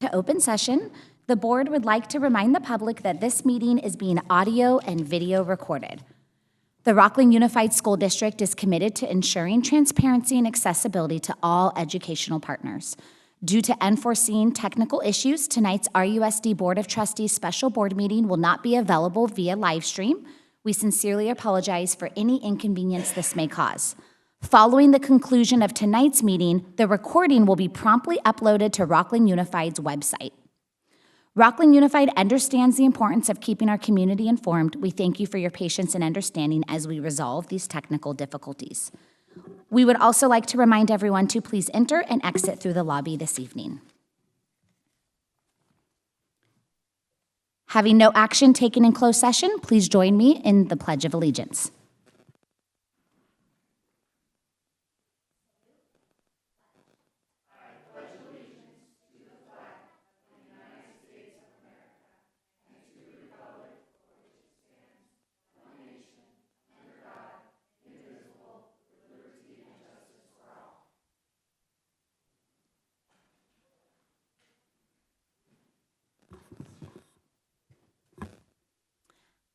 to open session, the board would like to remind the public that this meeting is being audio and video recorded. The Rocklin Unified School District is committed to ensuring transparency and accessibility to all educational partners. Due to unforeseen technical issues, tonight's RUSD Board of Trustees special board meeting will not be available via live stream. We sincerely apologize for any inconvenience this may cause. Following the conclusion of tonight's meeting, the recording will be promptly uploaded to Rocklin Unified's website. Rocklin Unified understands the importance of keeping our community informed. We thank you for your patience and understanding as we resolve these technical difficulties. We would also like to remind everyone to please enter and exit through the lobby this evening. Having no action taken in closed session, please join me in the Pledge of Allegiance.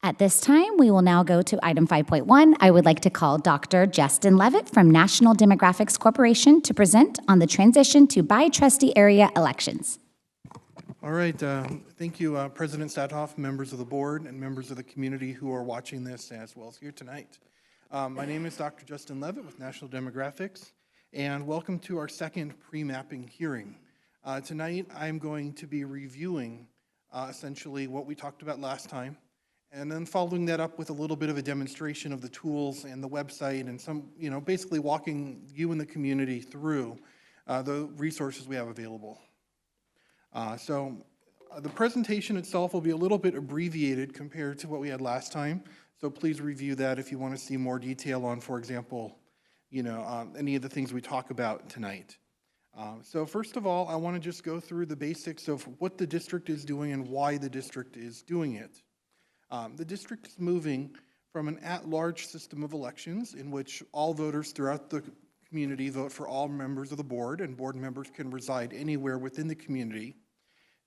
At this time, we will now go to item 5.1. I would like to call Dr. Justin Levitt from National Demographics Corporation to present on the transition to bi-trustee area elections. All right, thank you, President Stadhoff, members of the board, and members of the community who are watching this as well as here tonight. My name is Dr. Justin Levitt with National Demographics, and welcome to our second pre-mapping hearing. Tonight, I'm going to be reviewing essentially what we talked about last time, and then following that up with a little bit of a demonstration of the tools and the website and some, basically walking you and the community through the resources we have available. The presentation itself will be a little bit abbreviated compared to what we had last time. So please review that if you want to see more detail on, for example, any of the things we talk about tonight. So first of all, I want to just go through the basics of what the district is doing and why the district is doing it. The district is moving from an at-large system of elections in which all voters throughout the community vote for all members of the board, and board members can reside anywhere within the community,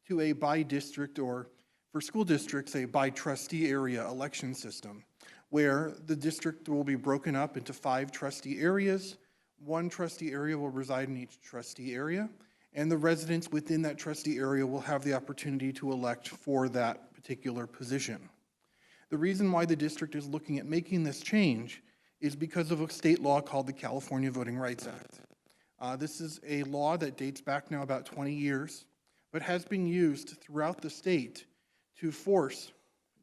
to a by-district, or for school districts, a by-trustee area election system, where the district will be broken up into 5 trustee areas. 1 trustee area will reside in each trustee area, and the residents within that trustee area will have the opportunity to elect for that particular position. The reason why the district is looking at making this change is because of a state law called the California Voting Rights Act. This is a law that dates back now about 20 years, but has been used throughout the state to force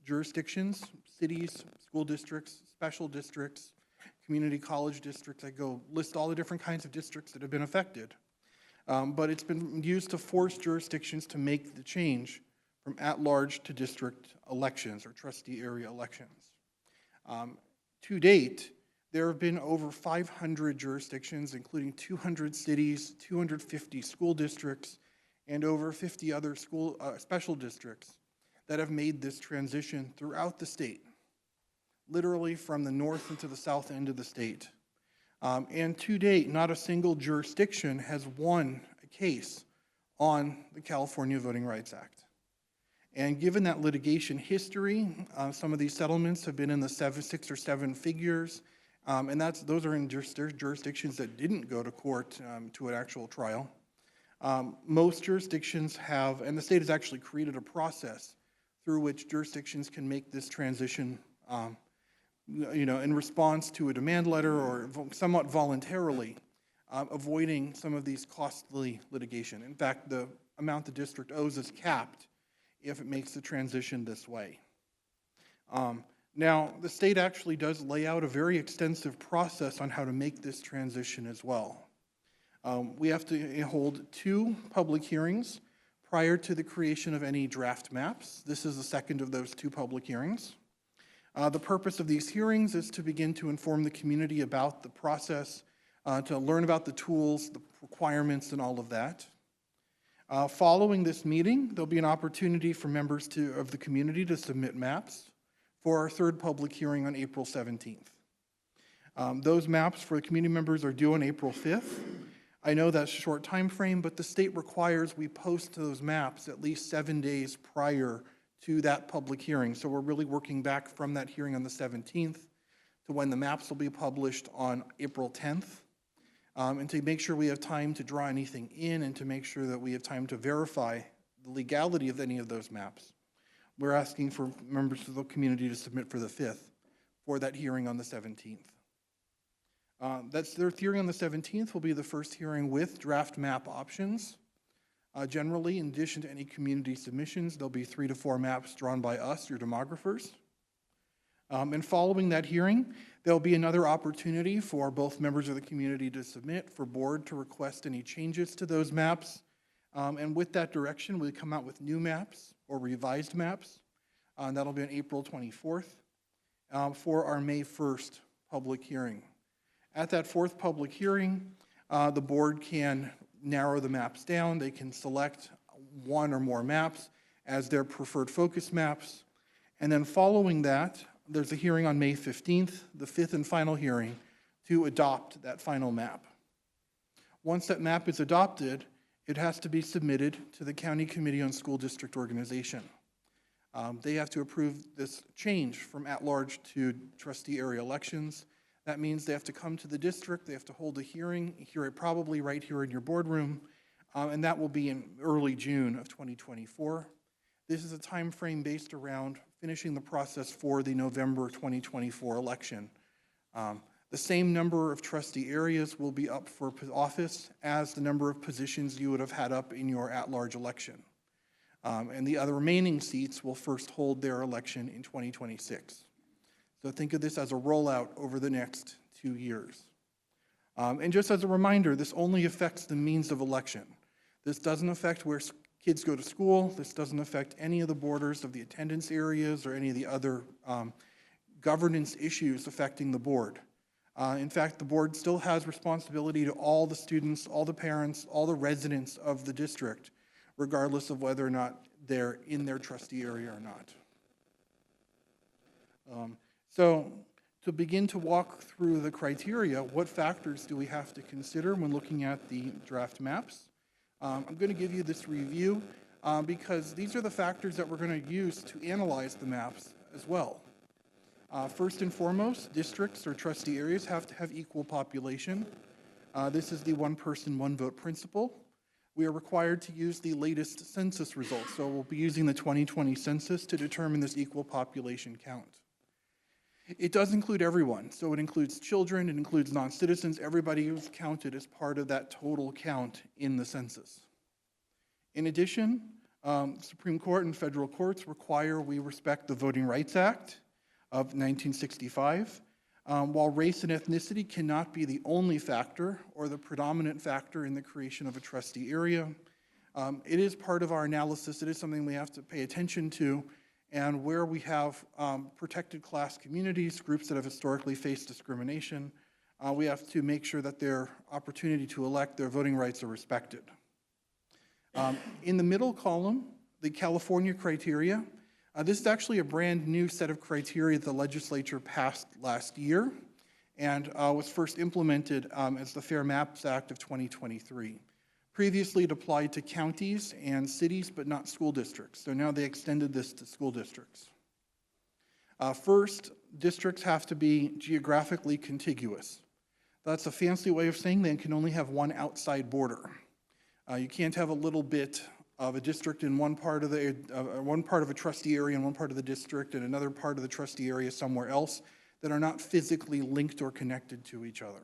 jurisdictions, cities, school districts, special districts, community college districts. I go list all the different kinds of districts that have been affected. But it's been used to force jurisdictions to make the change from at-large to district elections or trustee area elections. To date, there have been over 500 jurisdictions, including 200 cities, 250 school districts, and over 50 other special districts that have made this transition throughout the state, literally from the north into the south end of the state. And to date, not a single jurisdiction has won a case on the California Voting Rights Act. And given that litigation history, some of these settlements have been in the 6 or 7 figures, and those are in jurisdictions that didn't go to court to an actual trial. Most jurisdictions have, and the state has actually created a process through which jurisdictions can make this transition, in response to a demand letter or somewhat voluntarily, avoiding some of these costly litigation. In fact, the amount the district owes is capped if it makes the transition this way. Now, the state actually does lay out a very extensive process on how to make this transition as well. We have to hold 2 public hearings prior to the creation of any draft maps. This is the second of those 2 public hearings. The purpose of these hearings is to begin to inform the community about the process, to learn about the tools, the requirements, and all of that. Following this meeting, there'll be an opportunity for members of the community to submit maps for our 3rd public hearing on April 17th. Those maps for the community members are due on April 5th. I know that's a short time frame, but the state requires we post those maps at least 7 days prior to that public hearing. So we're really working back from that hearing on the 17th to when the maps will be published on April 10th, and to make sure we have time to draw anything in and to make sure that we have time to verify the legality of any of those maps. We're asking for members of the community to submit for the 5th for that hearing on the 17th. That's their hearing on the 17th will be the first hearing with draft map options. Generally, in addition to any community submissions, there'll be 3 to 4 maps drawn by us, your demographers. And following that hearing, there'll be another opportunity for both members of the community to submit, for board to request any changes to those maps. And with that direction, we come out with new maps or revised maps. That'll be on April 24th for our May 1st public hearing. At that 4th public hearing, the board can narrow the maps down. They can select 1 or more maps as their preferred focus maps. And then following that, there's a hearing on May 15th, the 5th and final hearing, to adopt that final map. Once that map is adopted, it has to be submitted to the County Committee on School District Organization. They have to approve this change from at-large to trustee area elections. That means they have to come to the district, they have to hold a hearing, hear it probably right here in your boardroom, and that will be in early June of 2024. This is a time frame based around finishing the process for the November 2024 election. The same number of trustee areas will be up for office as the number of positions you would have had up in your at-large election. And the other remaining seats will first hold their election in 2026. So think of this as a rollout over the next 2 years. And just as a reminder, this only affects the means of election. This doesn't affect where kids go to school. This doesn't affect any of the borders of the attendance areas or any of the other governance issues affecting the board. In fact, the board still has responsibility to all the students, all the parents, all the residents of the district, regardless of whether or not they're in their trustee area or not. So to begin to walk through the criteria, what factors do we have to consider when looking at the draft maps? I'm going to give you this review because these are the factors that we're going to use to analyze the maps as well. First and foremost, districts or trustee areas have to have equal population. This is the one person, one vote principle. We are required to use the latest census results. So we'll be using the 2020 census to determine this equal population count. It does include everyone. So it includes children, it includes non-citizens, everybody who's counted as part of that total count in the census. In addition, Supreme Court and federal courts require we respect the Voting Rights Act of 1965. While race and ethnicity cannot be the only factor or the predominant factor in the creation of a trustee area, it is part of our analysis. It is something we have to pay attention to, and where we have protected class communities, groups that have historically faced discrimination, we have to make sure that their opportunity to elect, their voting rights are respected. In the middle column, the California criteria, this is actually a brand new set of criteria the legislature passed last year and was first implemented as the Fair Maps Act of 2023. Previously, it applied to counties and cities, but not school districts. So now they extended this to school districts. First, districts have to be geographically contiguous. That's a fancy way of saying they can only have one outside border. You can't have a little bit of a district in one part of a trustee area in one part of the district and another part of the trustee area somewhere else that are not physically linked or connected to each other.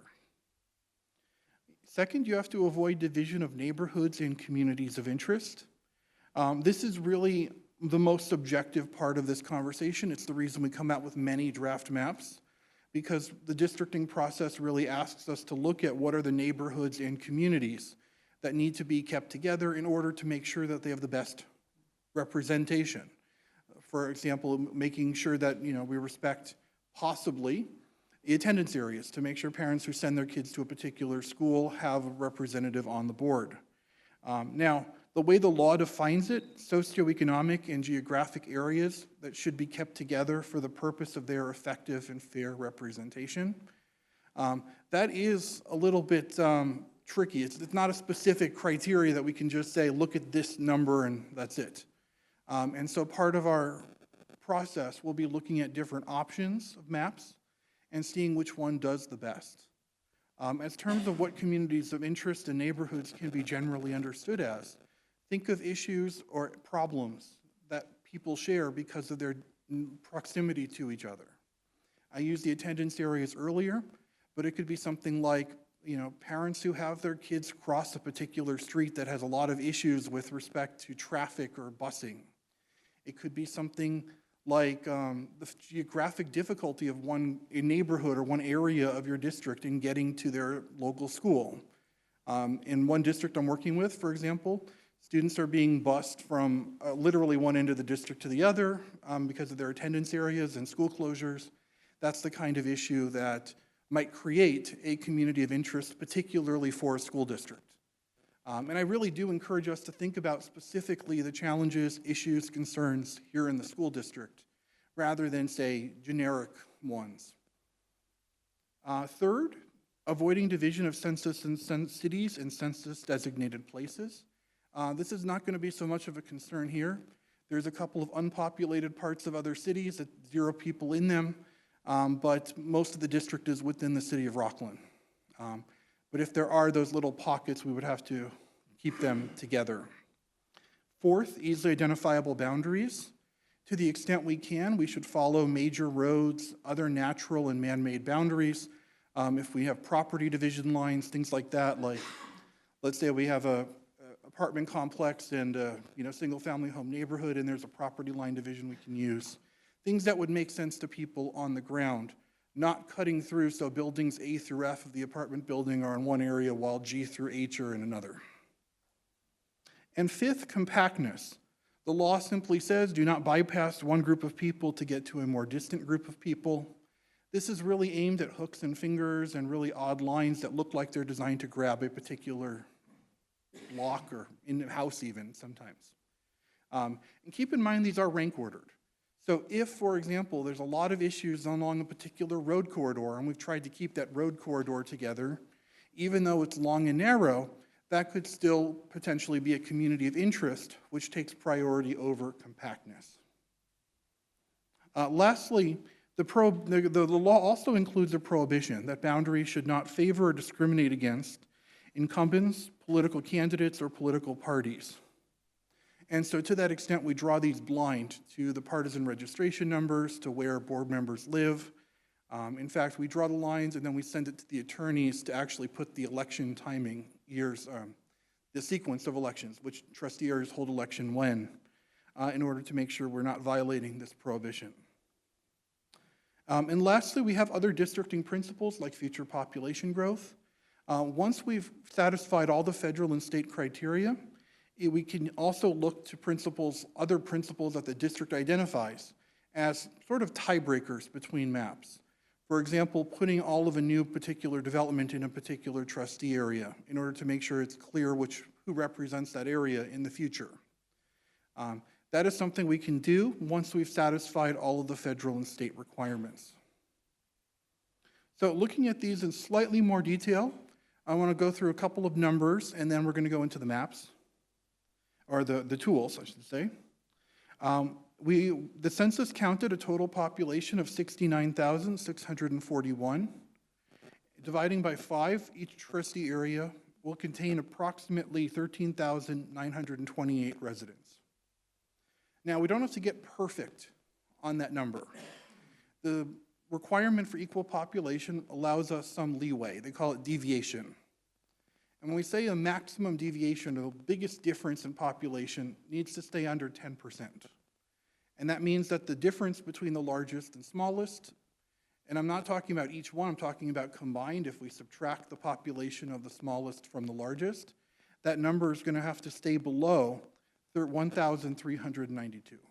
Second, you have to avoid division of neighborhoods and communities of interest. This is really the most subjective part of this conversation. It's the reason we come out with many draft maps, because the districting process really asks us to look at what are the neighborhoods and communities that need to be kept together in order to make sure that they have the best representation. For example, making sure that we respect possibly the attendance areas to make sure parents who send their kids to a particular school have a representative on the board. Now, the way the law defines it, socioeconomic and geographic areas that should be kept together for the purpose of their effective and fair representation. That is a little bit tricky. It's not a specific criteria that we can just say, look at this number and that's it. And so part of our process will be looking at different options of maps and seeing which one does the best. As terms of what communities of interest and neighborhoods can be generally understood as, think of issues or problems that people share because of their proximity to each other. I used the attendance areas earlier, but it could be something like, parents who have their kids cross a particular street that has a lot of issues with respect to traffic or busing. It could be something like the geographic difficulty of a neighborhood or one area of your district in getting to their local school. In one district I'm working with, for example, students are being bused from literally one end of the district to the other because of their attendance areas and school closures. That's the kind of issue that might create a community of interest, particularly for a school district. And I really do encourage us to think about specifically the challenges, issues, concerns here in the school district, rather than, say, generic ones. Third, avoiding division of census in cities and census-designated places. This is not going to be so much of a concern here. There's a couple of unpopulated parts of other cities that 0 people in them, but most of the district is within the city of Rocklin. But if there are those little pockets, we would have to keep them together. Fourth, easily identifiable boundaries. To the extent we can, we should follow major roads, other natural and man-made boundaries. If we have property division lines, things like that, like let's say we have a apartment complex and a single-family home neighborhood, and there's a property line division we can use. Things that would make sense to people on the ground. Not cutting through so buildings A through F of the apartment building are in one area while G through H are in another. And fifth, compactness. The law simply says do not bypass one group of people to get to a more distant group of people. This is really aimed at hooks and fingers and really odd lines that look like they're designed to grab a particular block or in the house even sometimes. And keep in mind these are rank ordered. So if, for example, there's a lot of issues along a particular road corridor, and we've tried to keep that road corridor together, even though it's long and narrow, that could still potentially be a community of interest, which takes priority over compactness. Lastly, the law also includes a prohibition that boundaries should not favor or discriminate against incumbents, political candidates, or political parties. And so to that extent, we draw these blind to the partisan registration numbers, to where board members live. In fact, we draw the lines and then we send it to the attorneys to actually put the election timing years, the sequence of elections, which trustee areas hold election when, in order to make sure we're not violating this prohibition. And lastly, we have other districting principles like future population growth. Once we've satisfied all the federal and state criteria, we can also look to other principles that the district identifies as sort of tiebreakers between maps. For example, putting all of a new particular development in a particular trustee area in order to make sure it's clear who represents that area in the future. That is something we can do once we've satisfied all of the federal and state requirements. So looking at these in slightly more detail, I want to go through a couple of numbers and then we're going to go into the maps. Or the tools, I should say. The census counted a total population of 69,641. Dividing by 5, each trustee area will contain approximately 13,928 residents. Now, we don't have to get perfect on that number. The requirement for equal population allows us some leeway. They call it deviation. And when we say a maximum deviation, the biggest difference in population needs to stay under 10%. And that means that the difference between the largest and smallest, and I'm not talking about each one, I'm talking about combined, if we subtract the population of the smallest from the largest, that number is going to have to stay below 1,392. If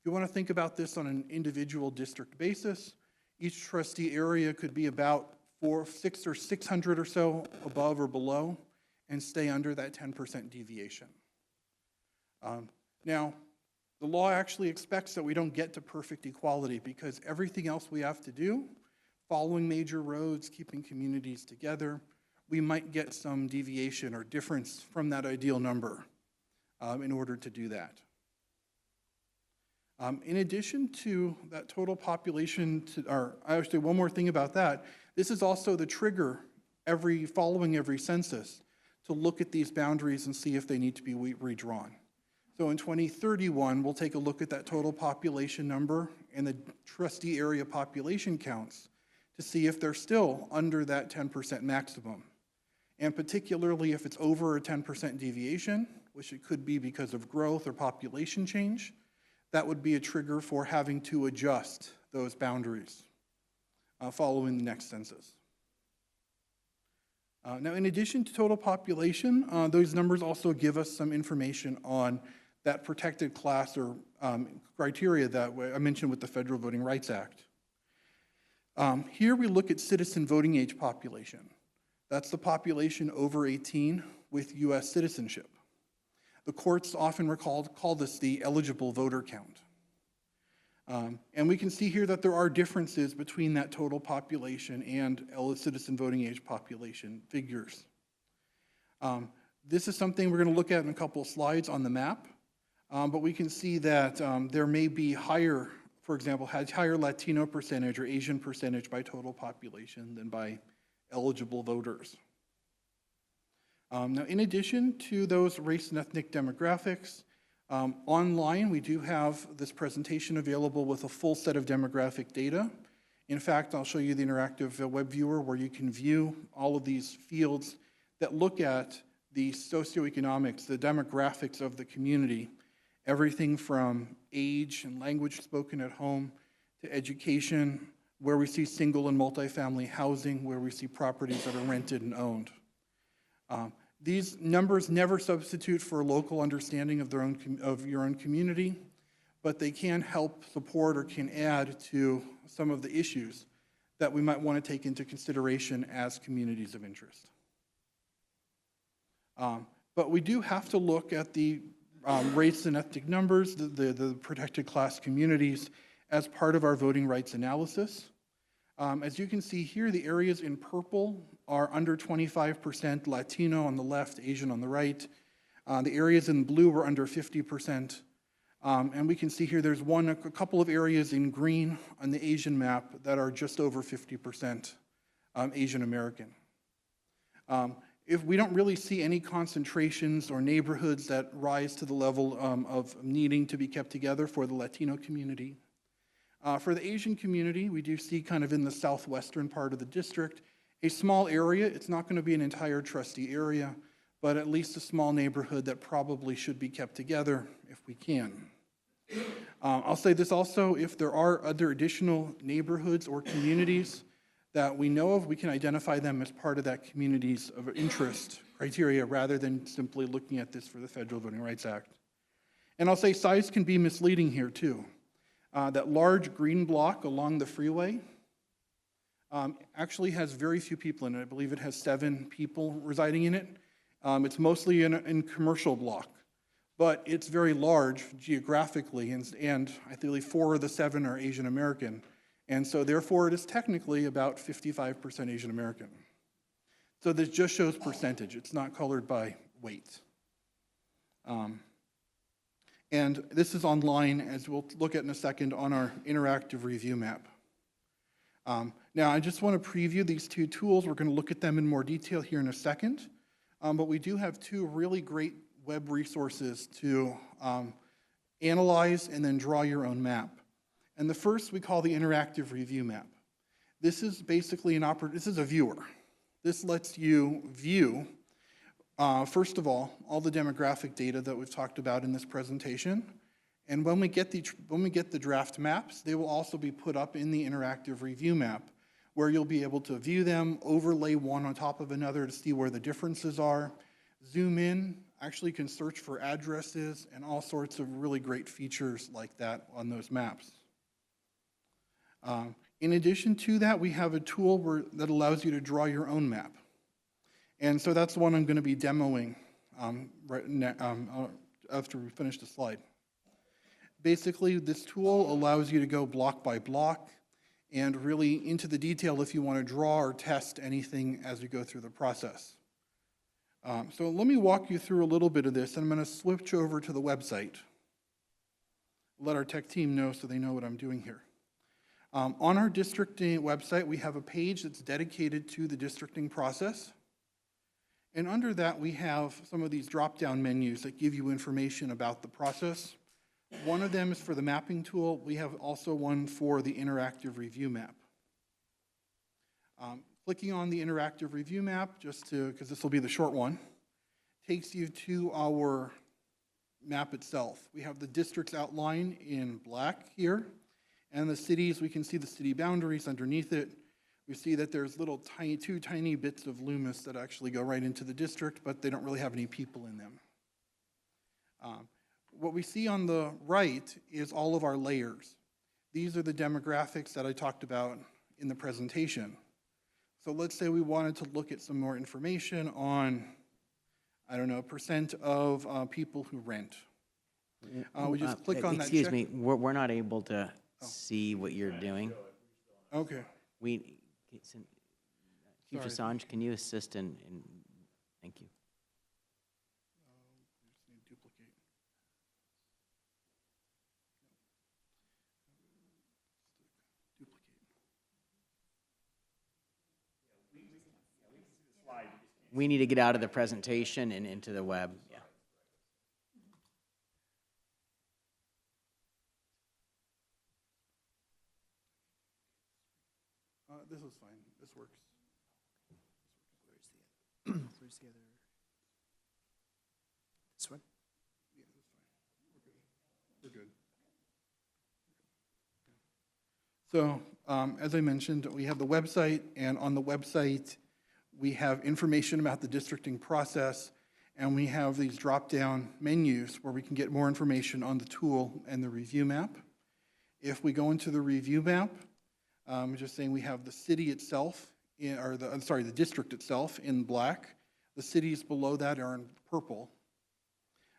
you want to think about this on an individual district basis, each trustee area could be about 600 or so above or below and stay under that 10% deviation. Now, the law actually expects that we don't get to perfect equality because everything else we have to do, following major roads, keeping communities together, we might get some deviation or difference from that ideal number in order to do that. In addition to that total population, actually one more thing about that, this is also the trigger following every census to look at these boundaries and see if they need to be redrawn. So in 2031, we'll take a look at that total population number and the trustee area population counts to see if they're still under that 10% maximum. And particularly if it's over a 10% deviation, which it could be because of growth or population change, that would be a trigger for having to adjust those boundaries following the next census. Now, in addition to total population, those numbers also give us some information on that protected class or criteria that I mentioned with the Federal Voting Rights Act. Here we look at citizen voting age population. That's the population over 18 with U.S. citizenship. The courts often call this the eligible voter count. And we can see here that there are differences between that total population and citizen voting age population figures. This is something we're going to look at in a couple of slides on the map, but we can see that there may be higher, for example, higher Latino percentage or Asian percentage by total population than by eligible voters. Now, in addition to those race and ethnic demographics, online we do have this presentation available with a full set of demographic data. In fact, I'll show you the interactive web viewer where you can view all of these fields that look at the socioeconomics, the demographics of the community, everything from age and language spoken at home to education, where we see single and multifamily housing, where we see properties that are rented and owned. These numbers never substitute for a local understanding of your own community, but they can help support or can add to some of the issues that we might want to take into consideration as communities of interest. But we do have to look at the race and ethnic numbers, the protected class communities, as part of our voting rights analysis. As you can see here, the areas in purple are under 25% Latino on the left, Asian on the right. The areas in blue are under 50%. And we can see here there's a couple of areas in green on the Asian map that are just over 50% Asian American. If we don't really see any concentrations or neighborhoods that rise to the level of needing to be kept together for the Latino community. For the Asian community, we do see kind of in the southwestern part of the district, a small area. It's not going to be an entire trustee area, but at least a small neighborhood that probably should be kept together if we can. I'll say this also, if there are other additional neighborhoods or communities that we know of, we can identify them as part of that community's of interest criteria rather than simply looking at this for the Federal Voting Rights Act. And I'll say size can be misleading here too. That large green block along the freeway actually has very few people in it. I believe it has 7 people residing in it. It's mostly in commercial block, but it's very large geographically, and I believe 4 of the 7 are Asian American, and so therefore it is technically about 55% Asian American. So this just shows percentage. It's not colored by weight. And this is online, as we'll look at in a second, on our interactive review map. Now, I just want to preview these 2 tools. We're going to look at them in more detail here in a second. But we do have 2 really great web resources to analyze and then draw your own map. And the first we call the interactive review map. This is basically this is a viewer. This lets you view, first of all the demographic data that we've talked about in this presentation. And when we get the draft maps, they will also be put up in the interactive review map, where you'll be able to view them, overlay one on top of another to see where the differences are, zoom in, actually can search for addresses, and all sorts of really great features like that on those maps. In addition to that, we have a tool that allows you to draw your own map. And so that's the one I'm going to be demoing after we finish the slide. Basically, this tool allows you to go block by block and really into the detail if you want to draw or test anything as you go through the process. So let me walk you through a little bit of this, and I'm going to switch over to the website. Let our tech team know so they know what I'm doing here. On our districting website, we have a page that's dedicated to the districting process. And under that, we have some of these drop-down menus that give you information about the process. One of them is for the mapping tool. We have also one for the interactive review map. Clicking on the interactive review map, because this will be the short one, takes you to our map itself. We have the districts outlined in black here, and the cities, we can see the city boundaries underneath it. We see that there's two tiny bits of Loomis that actually go right into the district, but they don't really have any people in them. What we see on the right is all of our layers. These are the demographics that I talked about in the presentation. So let's say we wanted to look at some more information on, I don't know, percent of people who rent. We just click on that check. Excuse me, we're not able to see what you're doing. Okay. Chief Assange, can you assist in thank you. Just need to duplicate. We need to get out of the presentation and into the web. Yeah. This is fine. This works. Where's the other? This one? Yeah, that's fine. We're good. So, as I mentioned, we have the website, and on the website, we have information about the districting process, and we have these drop-down menus where we can get more information on the tool and the review map. If we go into the review map, just saying we have the city itself, the district itself in black. The cities below that are in purple.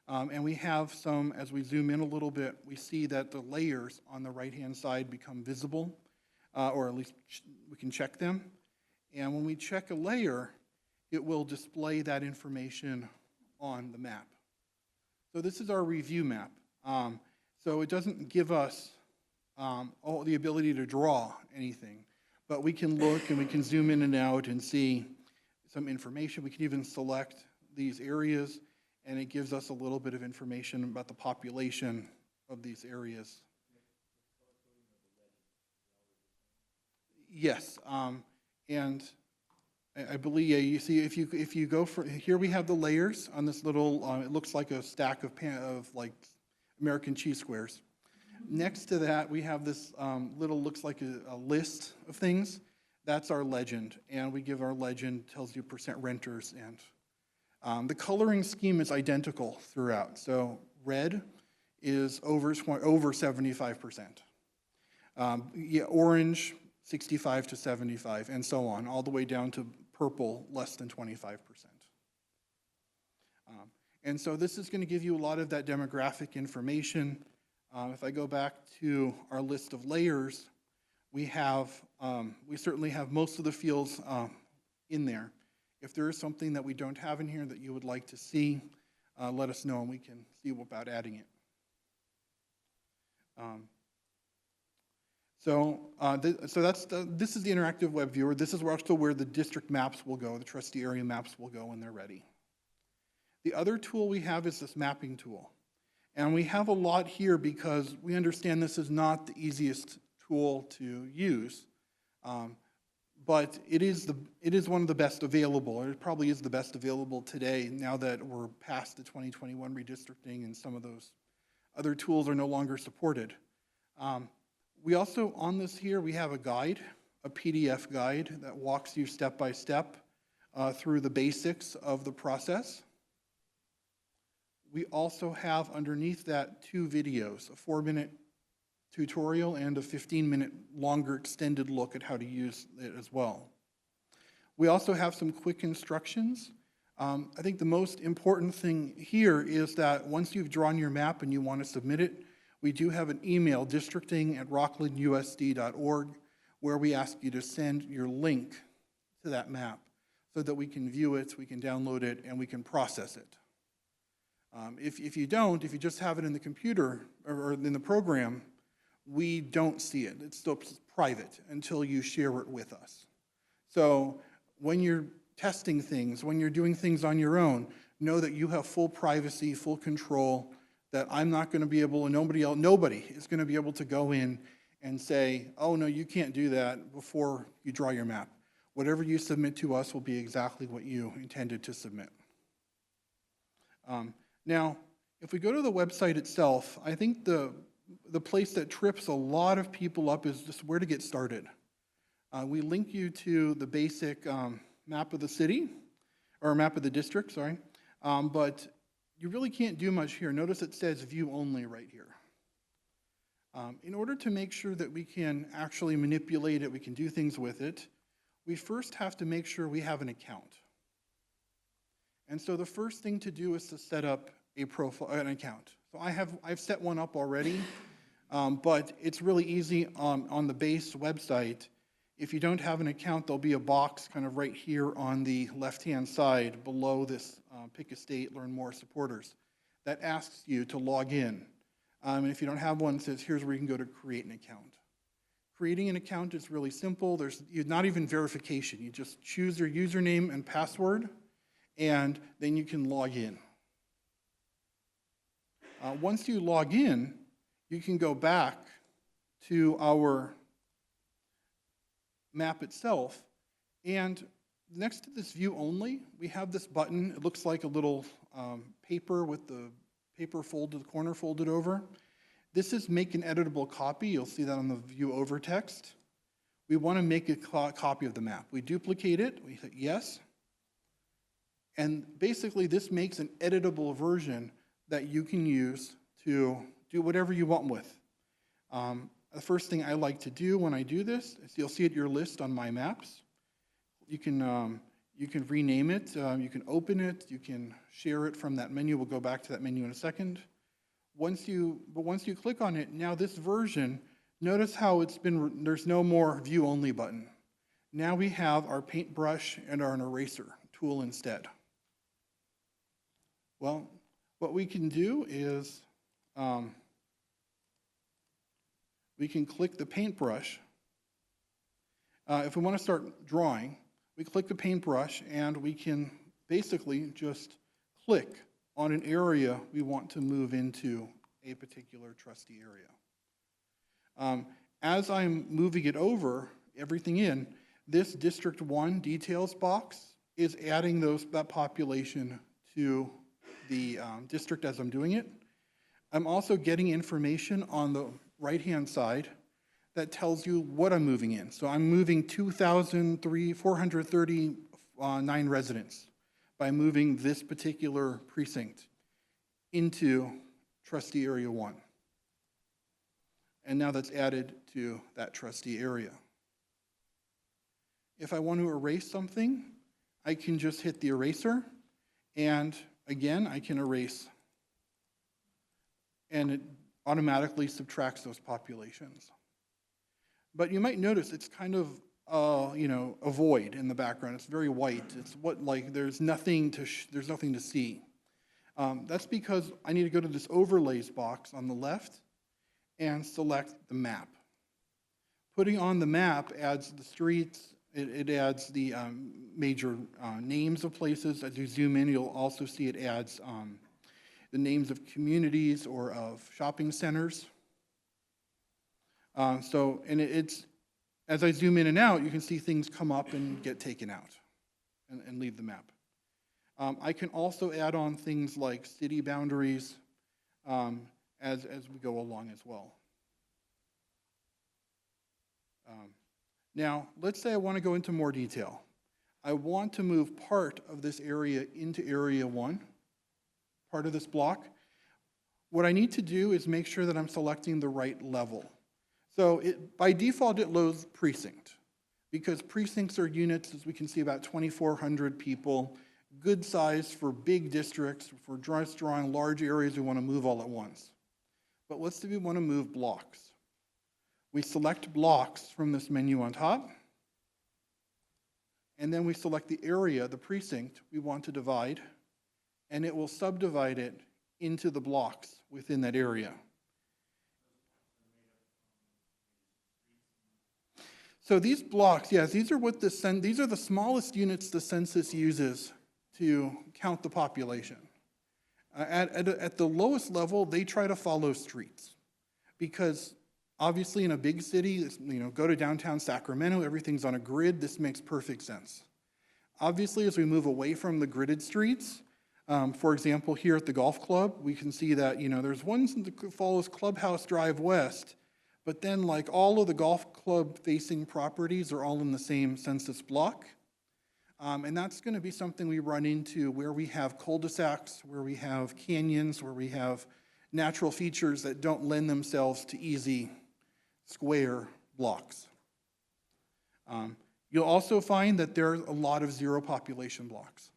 And we have some, as we zoom in a little bit, we see that the layers on the right-hand side become visible, or at least we can check them. And when we check a layer, it will display that information on the map. So this is our review map. So it doesn't give us all the ability to draw anything, but we can look and we can zoom in and out and see some information. We can even select these areas, and it gives us a little bit of information about the population of these areas. Yes, and I believe, yeah, you see, if you go for, here we have the layers on this little, it looks like a stack of like American cheese squares. Next to that, we have this looks like a list of things. That's our legend, and we give our legend, tells you percent renters, and the coloring scheme is identical throughout. So red is over 75%. Yeah, orange, 65 to 75, and so on, all the way down to purple, less than 25%. And so this is going to give you a lot of that demographic information. If I go back to our list of layers, we certainly have most of the fields in there. If there is something that we don't have in here that you would like to see, let us know and we can see about adding it. This is the interactive web viewer. This is also where the district maps will go, the trustee area maps will go when they're ready. The other tool we have is this mapping tool. And we have a lot here because we understand this is not the easiest tool to use, but it is one of the best available. It probably is the best available today now that we're past the 2021 redistricting and some of those other tools are no longer supported. We also, on this here, we have a guide, a PDF guide that walks you step by step through the basics of the process. We also have underneath that 2 videos, a 4-minute tutorial and a 15-minute longer extended look at how to use it as well. We also have some quick instructions. I think the most important thing here is that once you've drawn your map and you want to submit it, we do have an email, districting@rocklinusd.org, where we ask you to send your link to that map so that we can view it, we can download it, and we can process it. If you don't, if you just have it in the computer or in the program, we don't see it. It's still private until you share it with us. So when you're testing things, when you're doing things on your own, know that you have full privacy, full control, that I'm not going to be able, and nobody is going to be able to go in and say, oh, no, you can't do that before you draw your map. Whatever you submit to us will be exactly what you intended to submit. Now, if we go to the website itself, I think the place that trips a lot of people up is just where to get started. We link you to the basic map of the city, or map of the district, sorry, but you really can't do much here. Notice it says view only right here. In order to make sure that we can actually manipulate it, we can do things with it, we first have to make sure we have an account. And so the first thing to do is to set up an account. So I've set one up already, but it's really easy on the base website. If you don't have an account, there'll be a box kind of right here on the left-hand side below this Pick a State, Learn More supporters that asks you to log in. And if you don't have one, it says here's where you can go to create an account. Creating an account is really simple. There's not even verification. You just choose your username and password, and then you can log in. Once you log in, you can go back to our map itself, and next to this view only, we have this button. It looks like a little paper with the paper folded, the corner folded over. This is make an editable copy. You'll see that on the view over text. We want to make a copy of the map. We duplicate it, we hit yes, and basically this makes an editable version that you can use to do whatever you want with. The first thing I like to do when I do this is you'll see it your list on My Maps. You can rename it, you can open it, you can share it from that menu. We'll go back to that menu in a second. Once you click on it, now this version, notice how there's no more view only button. Now we have our paintbrush and our eraser tool instead. Well, what we can do is we can click the paintbrush. If we want to start drawing, we click the paintbrush and we can basically just click on an area we want to move into a particular trustee area. As I'm moving it over, everything in, this District 1 details box is adding that population to the district as I'm doing it. I'm also getting information on the right-hand side that tells you what I'm moving in. So I'm moving 2,439 residents by moving this particular precinct into trustee area 1. And now that's added to that trustee area. If I want to erase something, I can just hit the eraser, and again, I can erase. And it automatically subtracts those populations. But you might notice it's kind of a void in the background. It's very white. It's there's nothing to see. That's because I need to go to this overlays box on the left and select the map. Putting on the map adds the streets. It adds the major names of places. As you zoom in, you'll also see it adds the names of communities or of shopping centers. It's as I zoom in and out, you can see things come up and get taken out and leave the map. I can also add on things like city boundaries as we go along as well. Now, let's say I want to go into more detail. I want to move part of this area into Area 1, part of this block. What I need to do is make sure that I'm selecting the right level. So by default, it loads precinct, because precincts are units, as we can see, about 2,400 people, good size for big districts. For drawing large areas, we want to move all at once. But let's say we want to move blocks. We select blocks from this menu on top, and then we select the area, the precinct we want to divide, and it will subdivide it into the blocks within that area. So these blocks, yes, these are the smallest units the census uses to count the population. At the lowest level, they try to follow streets, because obviously in a big city, go to downtown Sacramento, everything's on a grid. This makes perfect sense. Obviously, as we move away from the gridded streets, for example, here at the golf club, we can see that there's one that follows Clubhouse Drive West, but then like all of the golf club facing properties are all in the same census block. And that's going to be something we run into where we have cul-de-sacs, where we have canyons, where we have natural features that don't lend themselves to easy square blocks. You'll also find that there are a lot of zero population blocks.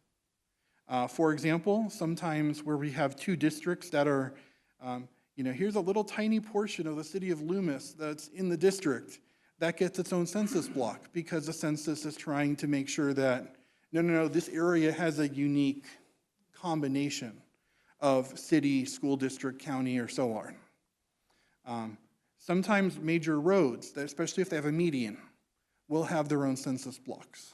For example, sometimes where we have two districts that are, here's a little tiny portion of the city of Loomis that's in the district. That gets its own census block because the census is trying to make sure that, no, this area has a unique combination of city, school district, county, or so on. Sometimes major roads, especially if they have a median, will have their own census blocks.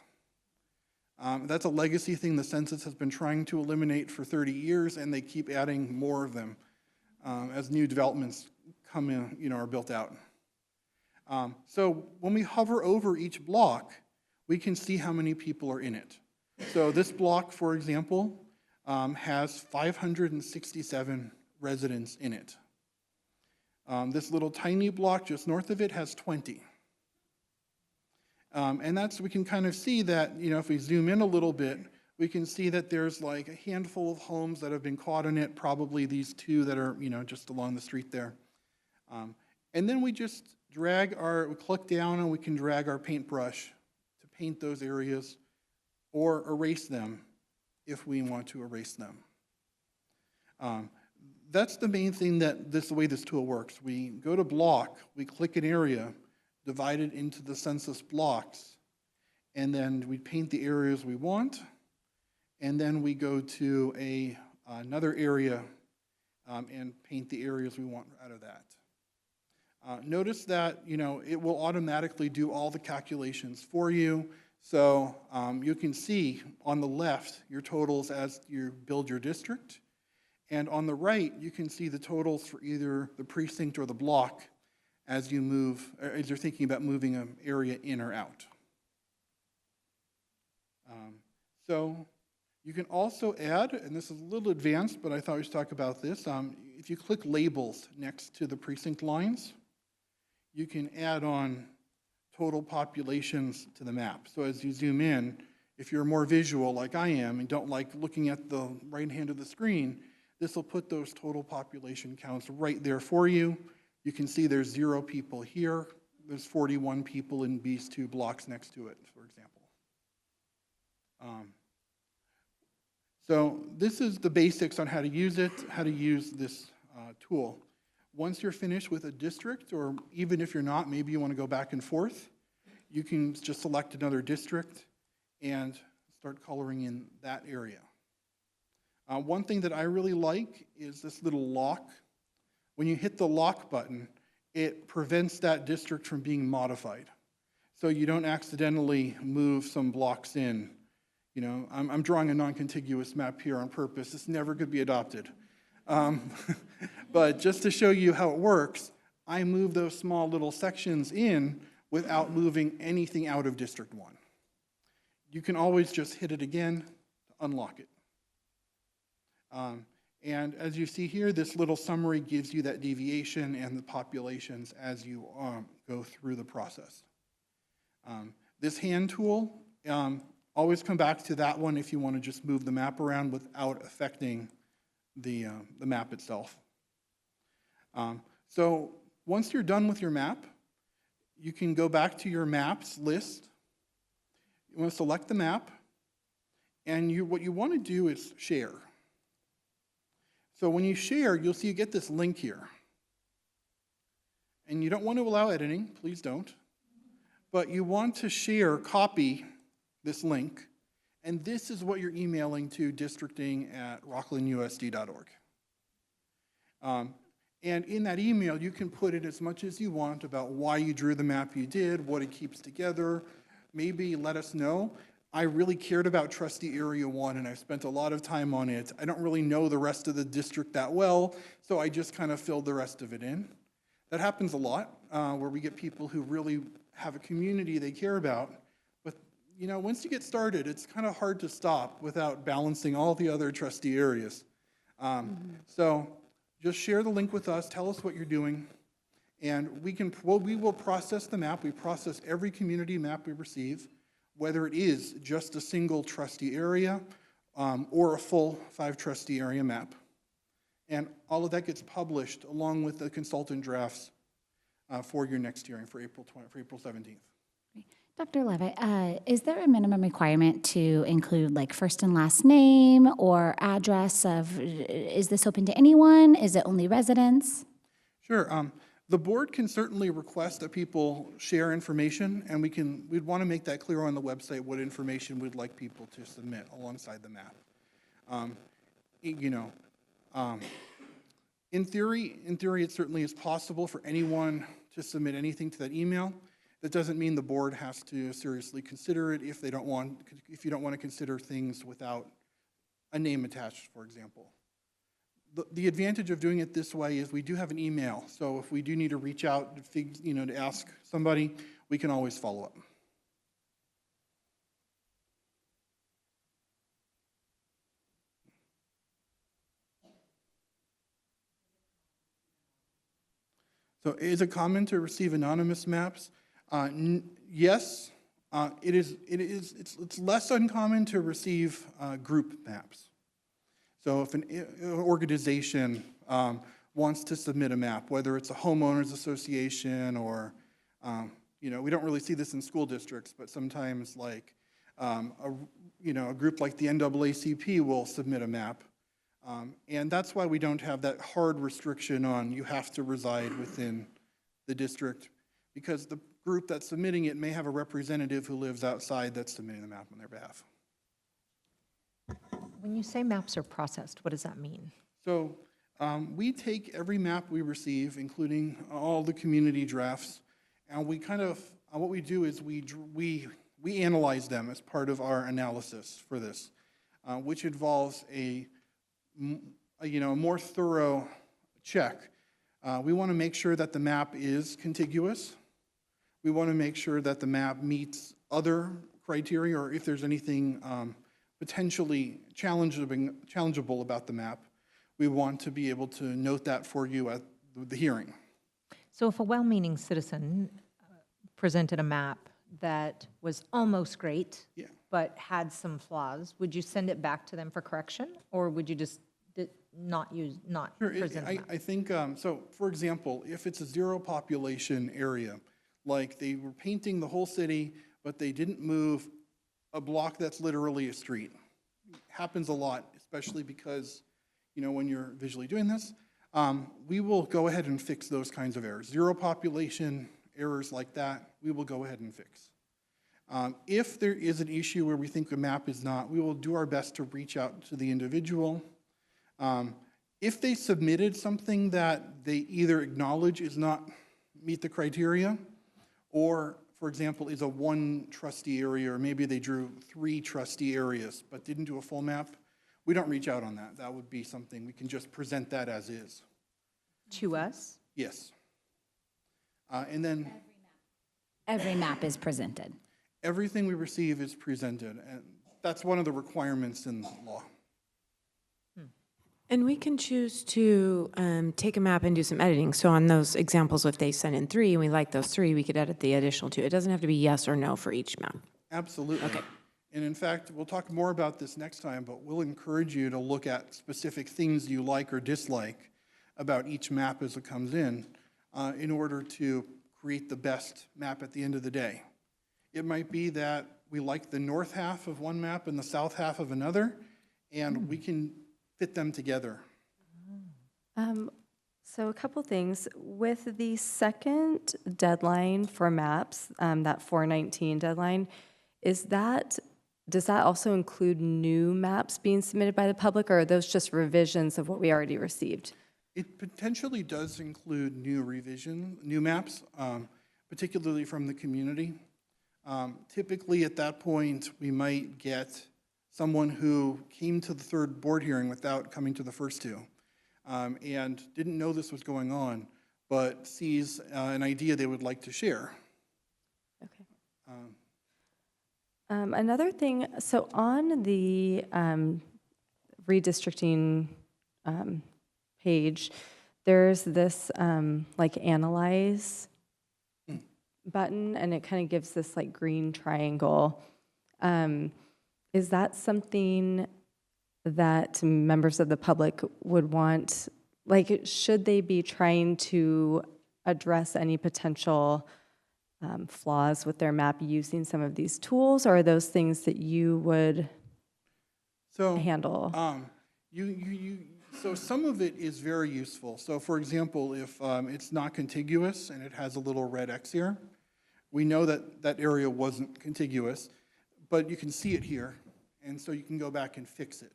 That's a legacy thing the census has been trying to eliminate for 30 years, and they keep adding more of them as new developments come in, are built out. So when we hover over each block, we can see how many people are in it. So this block, for example, has 567 residents in it. This little tiny block just north of it has 20. And we can kind of see that, if we zoom in a little bit, we can see that there's like a handful of homes that have been caught in it, probably these two that are, just along the street there. And then we just we click down and we can drag our paintbrush to paint those areas or erase them if we want to erase them. That's the main thing the way this tool works. We go to block, we click an area, divide it into the census blocks, and then we paint the areas we want, and then we go to another area and paint the areas we want out of that. Notice that it will automatically do all the calculations for you. So you can see on the left your totals as you build your district, and on the right you can see the totals for either the precinct or the block as you're thinking about moving an area in or out. So you can also add, and this is a little advanced, but I thought we should talk about this. If you click labels next to the precinct lines, you can add on total populations to the map. So as you zoom in, if you're more visual like I am and don't like looking at the right hand of the screen, this will put those total population counts right there for you. You can see there's 0 people here. There's 41 people in these 2 blocks next to it, for example. So this is the basics on how to use it, how to use this tool. Once you're finished with a district, or even if you're not, maybe you want to go back and forth, you can just select another district and start coloring in that area. One thing that I really like is this little lock. When you hit the lock button, it prevents that district from being modified. So you don't accidentally move some blocks in. I'm drawing a non-contiguous map here on purpose. It's never could be adopted. But just to show you how it works, I move those small little sections in without moving anything out of District 1. You can always just hit it again to unlock it. And as you see here, this little summary gives you that deviation and the populations as you go through the process. This hand tool, always come back to that one if you want to just move the map around without affecting the map itself. So once you're done with your map, you can go back to your maps list. You want to select the map, and what you want to do is share. So when you share, you'll see you get this link here. and you don't want to allow editing, please don't, but you want to copy this link, and this is what you're emailing to districting@rocklinusd.org. And in that email, you can put in as much as you want about why you drew the map you did, what it keeps together. Maybe let us know. I really cared about Trustee Area 1, and I spent a lot of time on it. I don't really know the rest of the district that well, so I just kind of filled the rest of it in. That happens a lot, where we get people who really have a community they care about. But, you know, once you get started, it's kind of hard to stop without balancing all the other trustee areas. So just share the link with us, tell us what you're doing, and we will process the map. We process every community map we receive, whether it is just a single trustee area or a full 5 trustee area map. And all of that gets published along with the consultant drafts for your next hearing for April 17th. Dr. Levitt, is there a minimum requirement to include like first and last name or address of, is this open to anyone? Is it only residents? Sure. The board can certainly request that people share information, and we'd want to make that clear on the website what information we'd like people to submit alongside the map. In theory, it certainly is possible for anyone to submit anything to that email. That doesn't mean the board has to seriously consider it if you don't want to consider things without a name attached, for example. The advantage of doing it this way is we do have an email, so if we do need to reach out to ask somebody, we can always follow up. So is it common to receive anonymous maps? Yes, it's less uncommon to receive group maps. So if an organization wants to submit a map, whether it's a homeowners association or, we don't really see this in school districts, but sometimes like a group like the NAACP will submit a map. And that's why we don't have that hard restriction on you have to reside within the district, because the group that's submitting it may have a representative who lives outside that's submitting the map on their behalf. When you say maps are processed, what does that mean? So we take every map we receive, including all the community drafts, and we what we do is we analyze them as part of our analysis for this, which involves a more thorough check. We want to make sure that the map is contiguous. We want to make sure that the map meets other criteria, or if there's anything potentially challengeable about the map, we want to be able to note that for you at the hearing. So if a well-meaning citizen presented a map that was almost great, Yeah. but had some flaws, would you send it back to them for correction, or would you just not Sure, present the map? I think, so for example, if it's a zero population area, like they were painting the whole city, but they didn't move a block that's literally a street. Happens a lot, especially because, when you're visually doing this, we will go ahead and fix those kinds of errors. Zero population errors like that, we will go ahead and fix. If there is an issue where we think the map is not, we will do our best to reach out to the individual. If they submitted something that they either acknowledge is not meet the criteria, or, for example, is a 1 trustee area, or maybe they drew 3 trustee areas but didn't do a full map, we don't reach out on that. That would be something, we can just present that as is. To us? Yes. And then Every map is presented. everything we receive is presented, and that's one of the requirements in the law. And we can choose to take a map and do some editing. So on those examples, if they send in 3 and we like those 3, we could edit the additional 2. It doesn't have to be yes or no for each map. Absolutely. Okay. And in fact, we'll talk more about this next time, but we'll encourage you to look at specific things you like or dislike about each map as it comes in order to create the best map at the end of the day. It might be that we like the north half of one map and the south half of another, and we can fit them together. So a couple things. With the second deadline for maps, that 4/19 deadline, does that also include new maps being submitted by the public, or are those just revisions of what we already received? It potentially does include new maps, particularly from the community. Typically, at that point, we might get someone who came to the third board hearing without coming to the first two, and didn't know this was going on, but sees an idea they would like to share. Okay. Another thing, so on the redistricting page, there's this like analyze button, and it kind of gives this like green triangle. Is that something that members of the public would want? Like, should they be trying to address any potential flaws with their map using some of these tools, or are those things that you would handle? So some of it is very useful. So for example, if it's not contiguous and it has a little red X here, we know that that area wasn't contiguous, but you can see it here, and so you can go back and fix it.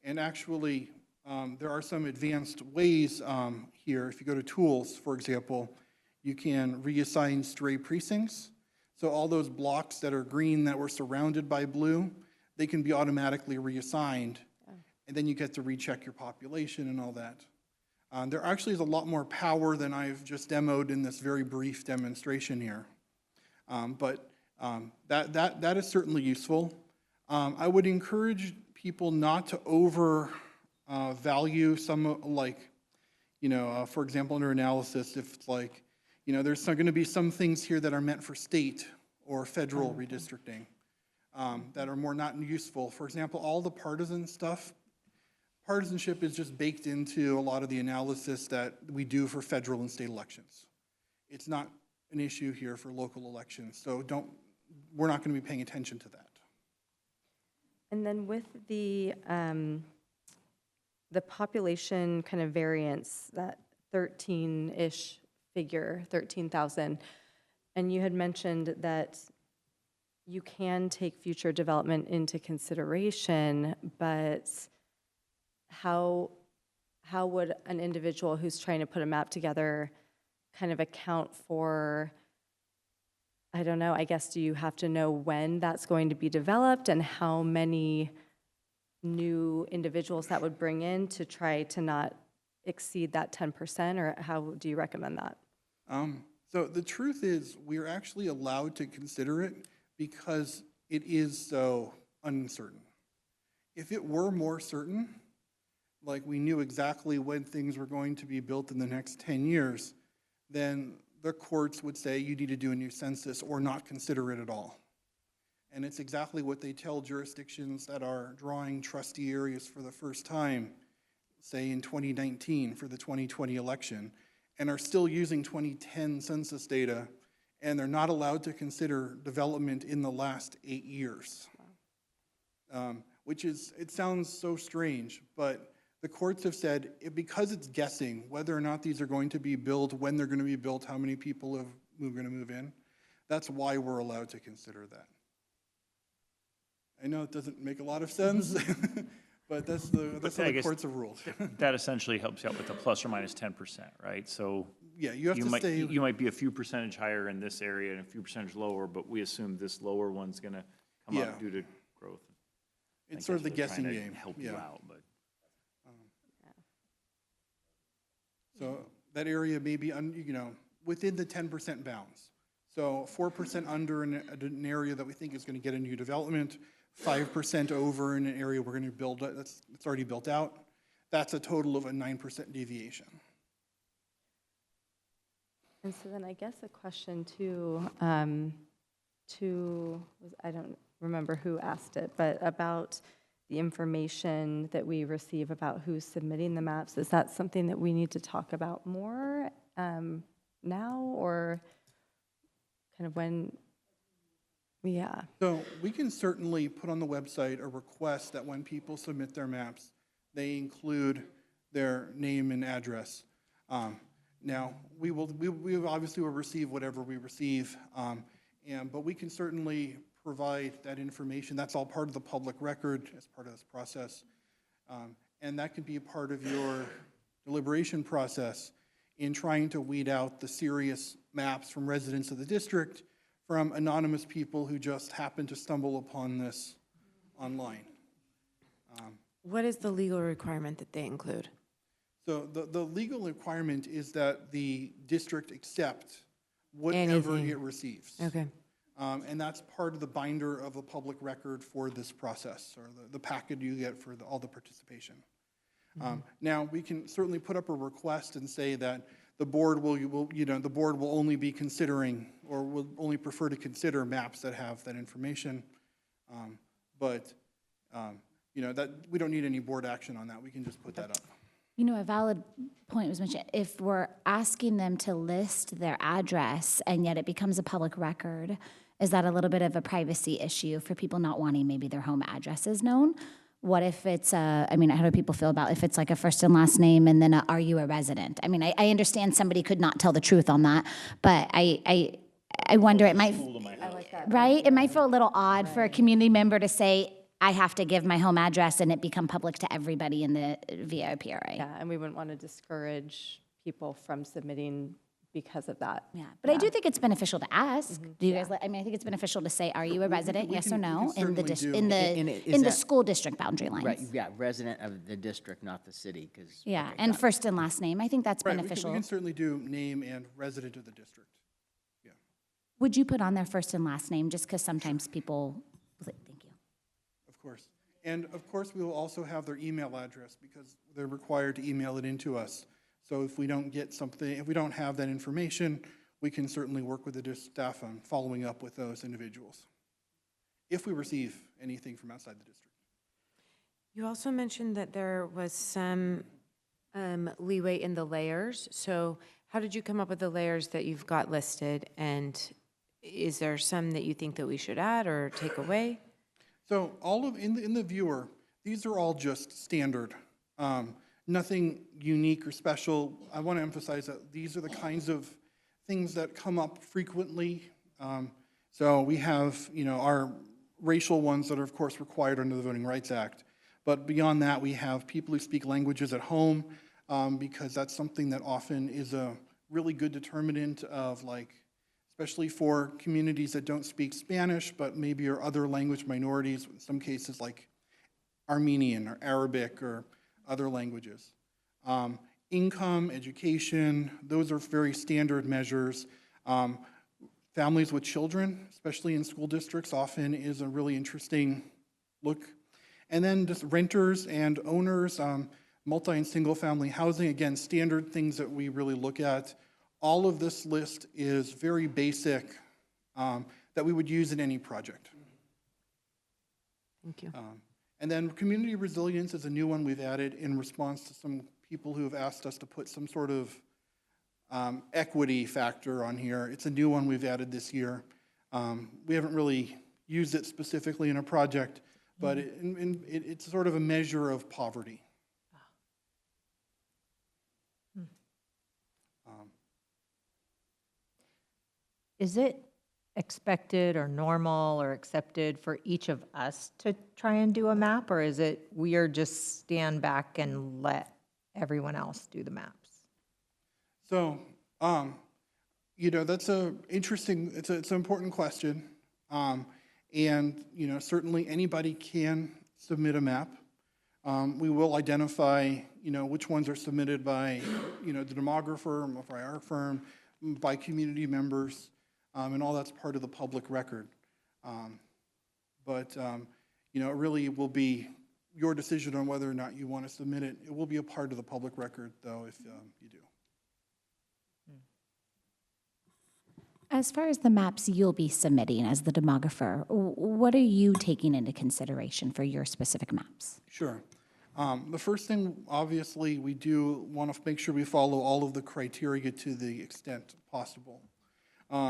And actually, there are some advanced ways here. If you go to tools, for example, you can reassign stray precincts. So all those blocks that are green that were surrounded by blue, they can be automatically reassigned, and then you get to recheck your population and all that. There actually is a lot more power than I've just demoed in this very brief demonstration here. But that is certainly useful. I would encourage people not to value some, like, for example, under analysis, if it's like, there's going to be some things here that are meant for state or federal redistricting that are more not useful. For example, all the partisan stuff, partisanship is just baked into a lot of the analysis that we do for federal and state elections. It's not an issue here for local elections, so we're not going to be paying attention to that. And then with the population kind of variance, that 13-ish figure, 13,000, and you had mentioned that you can take future development into consideration, but how would an individual who's trying to put a map together kind of account for, I don't know, I guess, do you have to know when that's going to be developed and how many new individuals that would bring in to try to not exceed that 10%, or how do you recommend that? So the truth is, we're actually allowed to consider it because it is so uncertain. If it were more certain, like we knew exactly when things were going to be built in the next 10 years, then the courts would say you need to do a new census or not consider it at all. And it's exactly what they tell jurisdictions that are drawing trustee areas for the first time, say in 2019 for the 2020 election, and are still using 2010 census data, and they're not allowed to consider development in the last 8 years. It sounds so strange, but the courts have said, because it's guessing whether or not these are going to be built, when they're going to be built, how many people are going to move in, that's why we're allowed to consider that. I know it doesn't make a lot of sense, but that's how the courts have ruled. That essentially helps you out with the plus or minus 10%, right? So Yeah, you have to stay. You might be a few percentage higher in this area and a few percentage lower, but we assume this lower one's going to come up due to growth. It's sort of the guessing game. Help you out, but. So that area may be, within the 10% bounds. So 4% under in an area that we think is going to get a new development, 5% over in an area we're going to build, it's already built out. That's a total of a 9% deviation. And so then I guess a question too, I don't remember who asked it, but about the information that we receive about who's submitting the maps. Is that something that we need to talk about more now, or kind of when? Yeah. So we can certainly put on the website a request that when people submit their maps, they include their name and address. Now, we obviously will receive whatever we receive, but we can certainly provide that information. That's all part of the public record as part of this process. And that can be a part of your deliberation process in trying to weed out the serious maps from residents of the district from anonymous people who just happen to stumble upon this online. What is the legal requirement that they include? So the legal requirement is that the district accept whatever Anything. it receives. Okay. And that's part of the binder of the public record for this process, or the packet you get for all the participation. Now, we can certainly put up a request and say that the board the board will only be considering, or will only prefer to consider maps that have that information. That we don't need any board action on that. We can just put that up. A valid point was mentioned. If we're asking them to list their address and yet it becomes a public record, is that a little bit of a privacy issue for people not wanting maybe their home addresses known? What if it's how do people feel about if it's like a first and last name and then are you a resident? I understand somebody could not tell the truth on that, but I wonder, it might, right? It might feel a little odd for a community member to say, I have to give my home address and it become public to everybody in the VIPRA. Yeah, and we wouldn't want to discourage people from submitting because of that. Yeah, but I do think it's beneficial to ask. Do you guys? I think it's beneficial to say, "Are you a resident? Yes or no?" we can certainly do. In the school district boundary lines. Right, yeah, resident of the district, not the city, because. Yeah, and first and last name. I think that's Right, beneficial. we can certainly do name and resident of the district. Yeah. Would you put on their first and last name just because sometimes people? Thank you. Of course. And of course, we will also have their email address because they're required to email it into us. So if we don't get something, if we don't have that information, we can certainly work with the staff on following up with those individuals, if we receive anything from outside the district. You also mentioned that there was some leeway in the layers. So how did you come up with the layers that you've got listed? And is there some that you think that we should add or take away? So all of, in the viewer, these are all just standard. Nothing unique or special. I want to emphasize that these are the kinds of things that come up frequently. So we have, our racial ones that are, of course, required under the Voting Rights Act. But beyond that, we have people who speak languages at home, because that's something that often is a really good determinant of, especially for communities that don't speak Spanish, but maybe are other language minorities, in some cases like Armenian or Arabic or other languages. Income, education, those are very standard measures. Families with children, especially in school districts, often is a really interesting look. And then just renters and owners, multi and single family housing, again, standard things that we really look at. All of this list is very basic, that we would use in any project. Thank you. And then community resilience is a new one we've added in response to some people who have asked us to put some sort of equity factor on here. It's a new one we've added this year. We haven't really used it specifically in a project, but it's sort of a measure of poverty. Is it expected or normal or accepted for each of us to try and do a map, or is it we are just stand back and let everyone else do the maps? So, that's a interesting, it's an important question. And, certainly anybody can submit a map. We will identify, which ones are submitted by, the demographer, by our firm, by community members, and all that's part of the public record. It really will be your decision on whether or not you want to submit it. It will be a part of the public record, though, if you do. As far as the maps you'll be submitting as the demographer, what are you taking into consideration for your specific maps? Sure. The first thing, obviously, we do want to make sure we follow all of the criteria to the extent possible.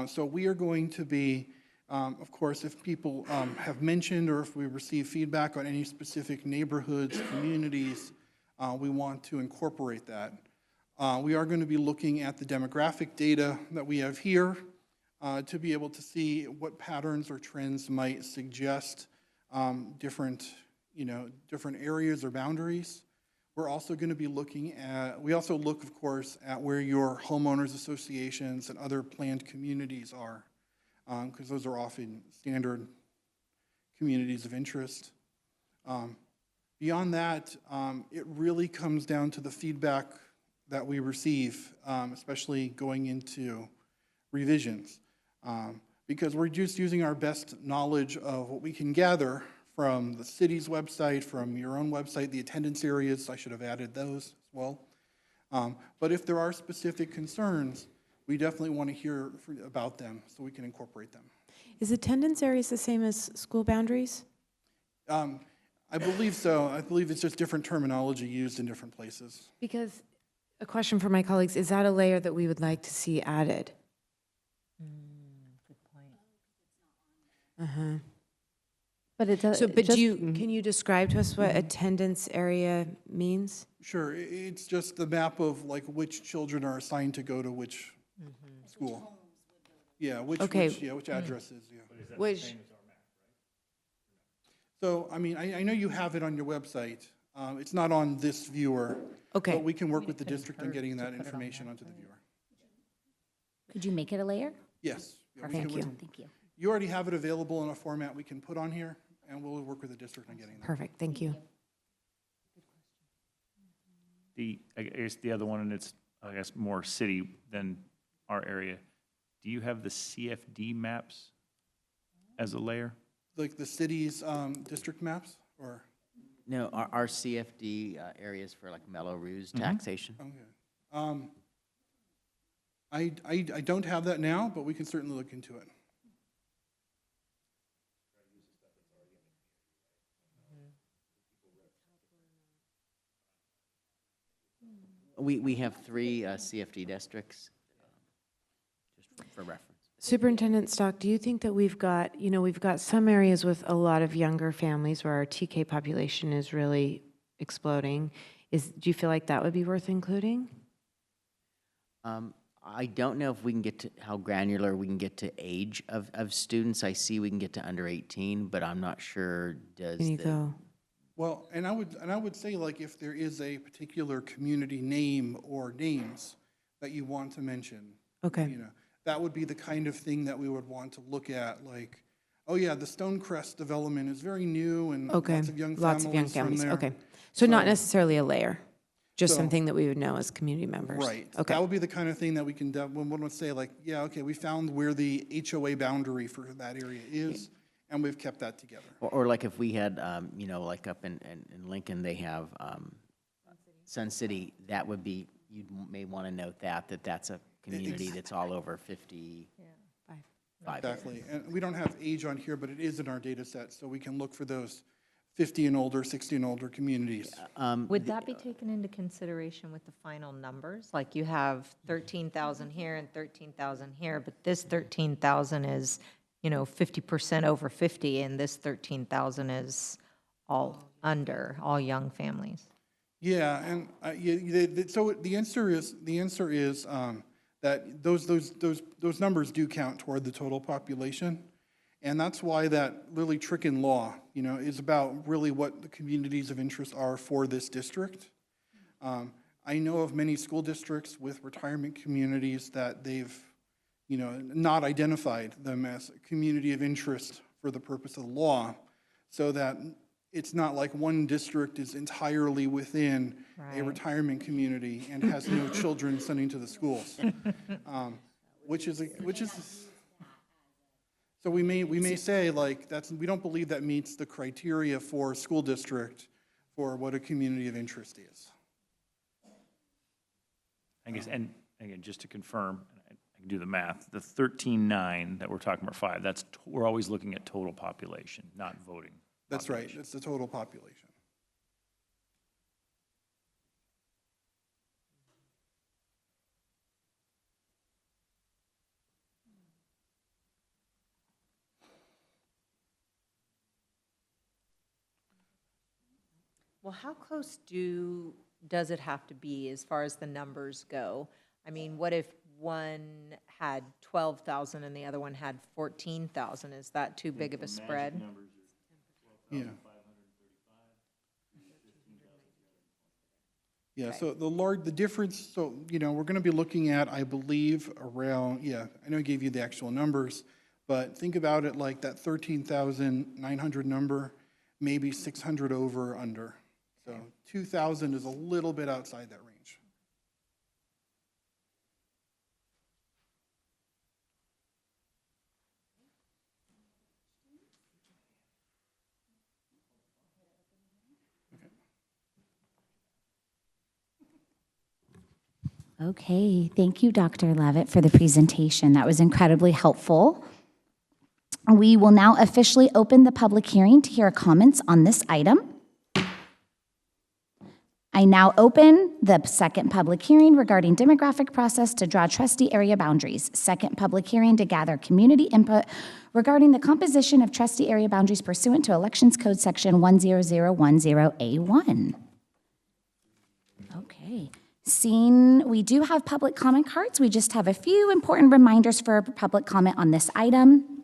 So we are going to be, of course, if people have mentioned or if we receive feedback on any specific neighborhoods, communities, we want to incorporate that. We are going to be looking at the demographic data that we have here to be able to see what patterns or trends might suggest different areas or boundaries. We're also going to be looking at, we also look, of course, at where your homeowners associations and other planned communities are, because those are often standard communities of interest. Beyond that, it really comes down to the feedback that we receive, especially going into revisions, because we're just using our best knowledge of what we can gather from the city's website, from your own website, the attendance areas. I should have added those as well. But if there are specific concerns, we definitely want to hear about them so we can incorporate them. Is attendance areas the same as school boundaries? I believe so. I believe it's just different terminology used in different places. Because, a question for my colleagues, is that a layer that we would like to see added? Good point. Uh-huh. But it does. So, but can you describe to us what attendance area means? Sure, it's just the map of like which children are assigned to go to which school. Yeah, which addresses, yeah. Which, So, I mean, I know you have it on your website. It's not on this viewer. Okay. But we can work with the district on getting that information onto the viewer. Could you make it a layer? Yes. Yeah, we Thank can- you. Thank you. You already have it available in a format we can put on here, and we'll work with the district on getting that. perfect, thank you. I guess the other one, and it's, I guess, more city than our area. Do you have the CFD maps as a layer? Like the city's district maps, or? No, our CFD areas for like Melrose taxation. Okay. I don't have that now, but we can certainly look into it. We have 3 CFD districts, just for reference. Superintendent Stock, do you think that we've got some areas with a lot of younger families where our TK population is really exploding? Do you feel like that would be worth including? I don't know if we can get to how granular we can get to age of students. I see we can get to under 18, but I'm not sure does Can you the, go? Well, and I would say, like, if there is a particular community name or names that you want to mention, Okay. you know, that would be the kind of thing that we would want to look at, like, oh yeah, the Stonecrest development is very new and Okay. lots of young Lots of young families from families. there. Okay. So not So- necessarily a layer, just So- something that we would know as community members. Right. Okay. That would be the kind of thing that we can, when one would say, like, yeah, okay, we found where the HOA boundary for that area is, and we've kept that together. or like if we had, like up in Lincoln, they have Sun City, that would be, you may want to note that's a community that's all over 50. Five. Exactly. And we don't have age on here, but it is in our data set, so we can look for those 50 and older, 60 and older communities. Would that be taken into consideration with the final numbers? Like you have 13,000 here and 13,000 here, but this 13,000 is, 50% over 50, and this 13,000 is all under, all young families. Yeah, and so the answer is that those numbers do count toward the total population, and that's why that Lily Trickin law, is about really what the communities of interest are for this district. I know of many school districts with retirement communities that they've, not identified them as a community of interest for the purpose of the law, so that it's not like one district is entirely within a retirement community and has no children sending to the schools, which is so we may say, like, we don't believe that meets the criteria for a school district for what a community of interest is. I guess, and again, just to confirm, I can do the math, the 13.9 that we're talking about 5, we're always looking at total population, not voting. That's right, population. it's the total population. Well, how close do does it have to be as far as the numbers go? I mean, what if one had 12,000 and the other one had 14,000? Is that too big of a spread? Yeah. Yeah, so the difference, so, we're going to be looking at, I believe, around, I know I gave you the actual numbers, but think about it like that 13,900 number, maybe 600 over or under. So 2,000 is a little bit outside that range. Okay, thank you, Dr. Levitt, for the presentation. That was incredibly helpful. We will now officially open the public hearing to hear comments on this item. I now open the second public hearing regarding demographic process to draw trustee area boundaries. Second public hearing to gather community input regarding the composition of trustee area boundaries pursuant to Elections Code Section 10010A1. Okay. Seeing we do have public comment cards, we just have a few important reminders for public comment on this item.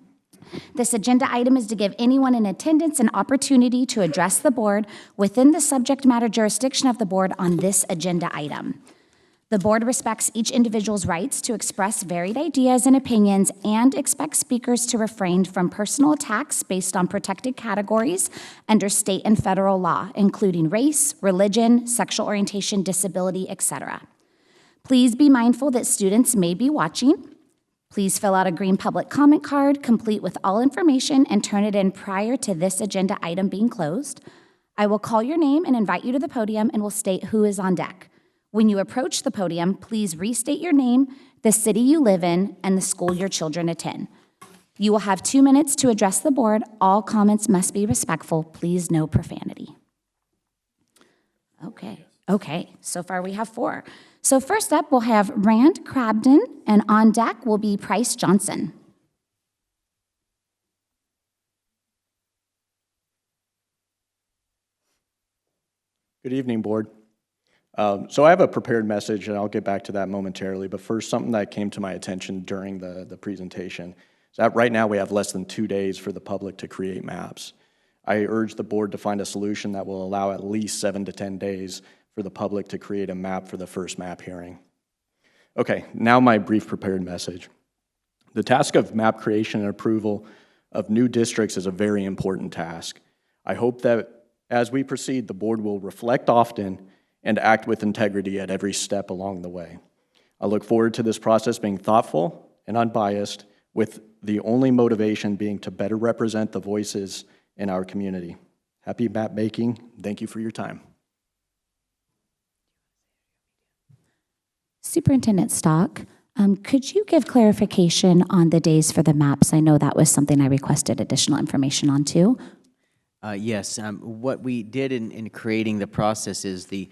This agenda item is to give anyone in attendance an opportunity to address the board within the subject matter jurisdiction of the board on this agenda item. The board respects each individual's rights to express varied ideas and opinions and expects speakers to refrain from personal attacks based on protected categories under state and federal law, including race, religion, sexual orientation, disability, etc. Please be mindful that students may be watching. Please fill out a green public comment card, complete with all information, and turn it in prior to this agenda item being closed. I will call your name and invite you to the podium and will state who is on deck. When you approach the podium, please restate your name, the city you live in, and the school your children attend. You will have 2 minutes to address the board. All comments must be respectful. Please, no profanity. Okay, so far we have 4. So first up, we'll have Rand Crabden, and on deck will be Price Johnson. Good evening, board. So I have a prepared message, and I'll get back to that momentarily, but first, something that came to my attention during the presentation is that right now we have less than 2 days for the public to create maps. I urge the board to find a solution that will allow at least 7 to 10 days for the public to create a map for the first map hearing. Okay, now my brief prepared message. The task of map creation and approval of new districts is a very important task. I hope that as we proceed, the board will reflect often and act with integrity at every step along the way. I look forward to this process being thoughtful and unbiased, with the only motivation being to better represent the voices in our community. Happy map making. Thank you for your time. Superintendent Stock, could you give clarification on the days for the maps? I know that was something I requested additional information on too. Yes, what we did in creating the process is the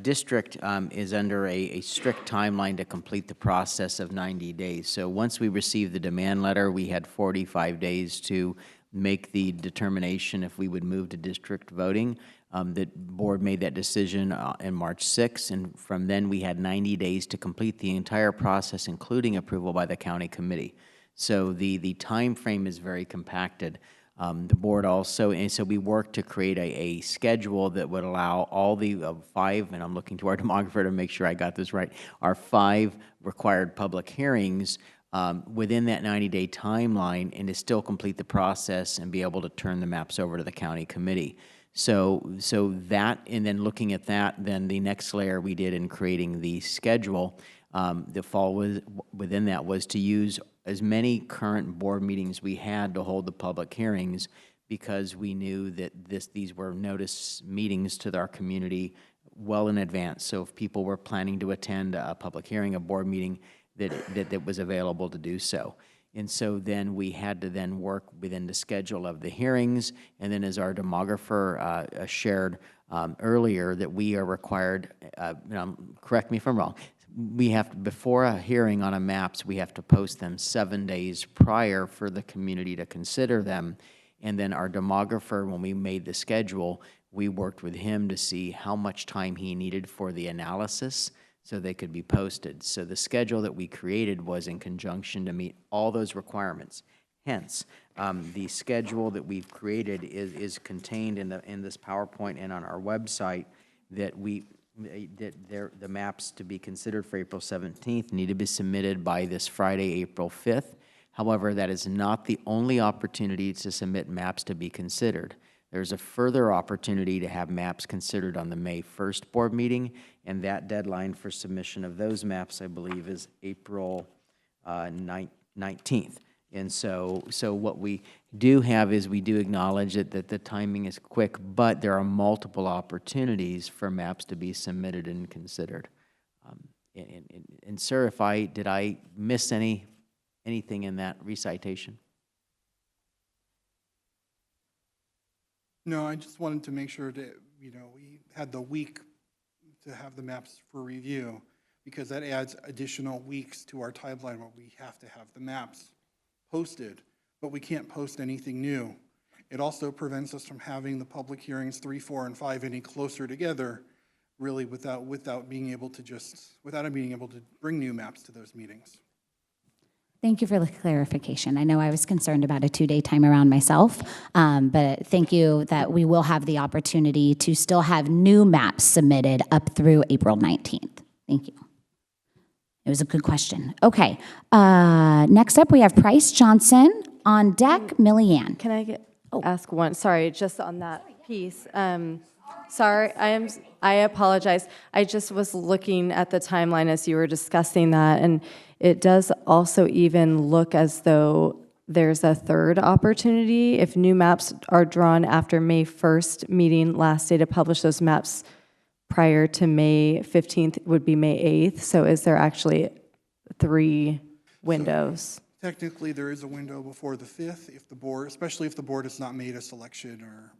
district is under a strict timeline to complete the process of 90 days. So once we received the demand letter, we had 45 days to make the determination if we would move to district voting. The board made that decision in March 6th, and from then we had 90 days to complete the entire process, including approval by the county committee. So the time frame is very compacted. The board also, and so we worked to create a schedule that would allow all the 5, and I'm looking to our demographer to make sure I got this right, our 5 required public hearings within that 90-day timeline, and to still complete the process and be able to turn the maps over to the county committee. So that, and then looking at that, then the next layer we did in creating the schedule, the fall was within that was to use as many current board meetings we had to hold the public hearings, because we knew that these were notice meetings to our community well in advance. So if people were planning to attend a public hearing, a board meeting, that was available to do so. And so then we had to then work within the schedule of the hearings, and then as our demographer shared earlier, that we are required, correct me if I'm wrong, we have to, before a hearing on a maps, we have to post them 7 days prior for the community to consider them. And then our demographer, when we made the schedule, we worked with him to see how much time he needed for the analysis so they could be posted. So the schedule that we created was in conjunction to meet all those requirements. Hence, the schedule that we've created is contained in this PowerPoint and on our website, that the maps to be considered for April 17th need to be submitted by this Friday, April 5th. However, that is not the only opportunity to submit maps to be considered. There's a further opportunity to have maps considered on the May 1st board meeting, and that deadline for submission of those maps, I believe, is April 19th. And so what we do have is we do acknowledge that the timing is quick, but there are multiple opportunities for maps to be submitted and considered. And sir, did I miss anything in that recitation? No, I just wanted to make sure that, we had the week to have the maps for review, because that adds additional weeks to our timeline where we have to have the maps posted, but we can't post anything new. It also prevents us from having the public hearings 3, 4, and 5 any closer together, really without being able to bring new maps to those meetings. Thank you for the clarification. I know I was concerned about a 2-day time around myself, but thank you that we will have the opportunity to still have new maps submitted up through April 19th. Thank you. It was a good question. Okay, next up we have Price Johnson. On deck, Millieanne. Can I ask one? Sorry, just on that piece. Sorry, I apologize. I just was looking at the timeline as you were discussing that, and it does also even look as though there's a third opportunity. If new maps are drawn after May 1st meeting, last day to publish those maps prior to May 15th would be May 8th. So is there actually 3 windows? So, technically, there is a window before the 5th, especially if the board has not made a selection or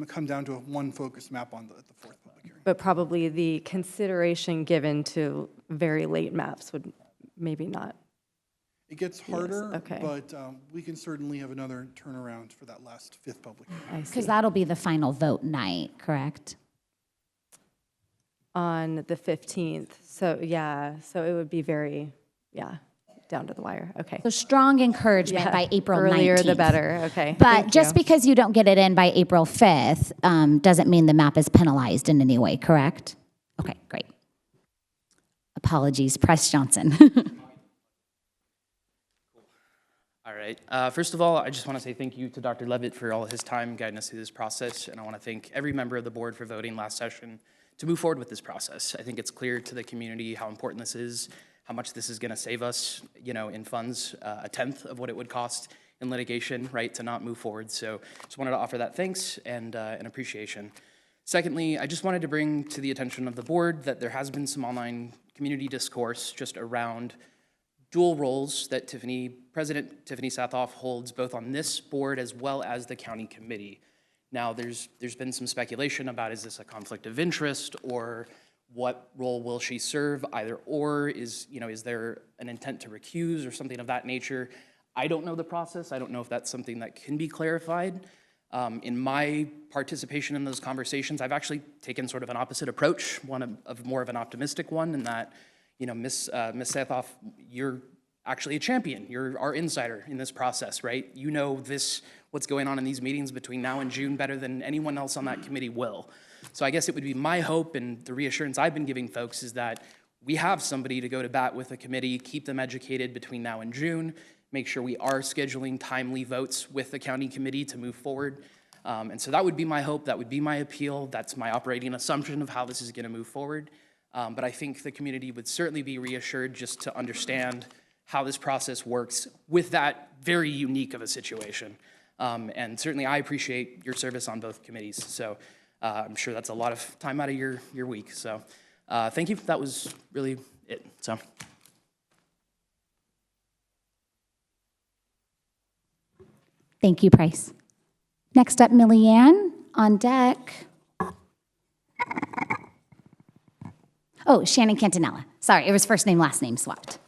come down to one focus map at the 4th public hearing. But probably the consideration given to very late maps would maybe not. It gets harder, okay. but we can certainly have another turnaround for that last 5th public hearing. Because that'll be the final vote night, correct? On the 15th. So, yeah, so it would be very, down to the wire. Okay. So strong encouragement by April 19th. Earlier the better. Okay. But Thank just you. because you don't get it in by April 5th doesn't mean the map is penalized in any way, correct? Okay, great. Apologies, Price Johnson. All right. First of all, I just want to say thank you to Dr. Levitt for all of his time guiding us through this process, and I want to thank every member of the board for voting last session to move forward with this process. I think it's clear to the community how important this is, how much this is going to save us, in funds, 1/10 of what it would cost in litigation, right, to not move forward. So just wanted to offer that thanks and appreciation. Secondly, I just wanted to bring to the attention of the board that there has been some online community discourse just around dual roles that President Tiffany Sathoff holds both on this board as well as the county committee. Now, there's been some speculation about, is this a conflict of interest, or what role will she serve, either or, is there an intent to recuse or something of that nature? I don't know the process. I don't know if that's something that can be clarified. In my participation in those conversations, I've actually taken sort of an opposite approach, more of an optimistic one, in that, Ms. Sathoff, you're actually a champion. You're our insider in this process, right? You know what's going on in these meetings between now and June better than anyone else on that committee will. So I guess it would be my hope, and the reassurance I've been giving folks, is that we have somebody to go to bat with the committee, keep them educated between now and June, make sure we are scheduling timely votes with the county committee to move forward. And so that would be my hope, that would be my appeal, that's my operating assumption of how this is gonna move forward. But I think the community would certainly be reassured just to understand how this process works with that very unique of a situation. And certainly I appreciate your service on both committees. So I'm sure that's a lot of time out of your week. So thank you. That was really it. So. Thank you, Price. Next up, Millieanne on deck. Oh, Shannon Cantanella. Sorry, it was first name, last name swapped.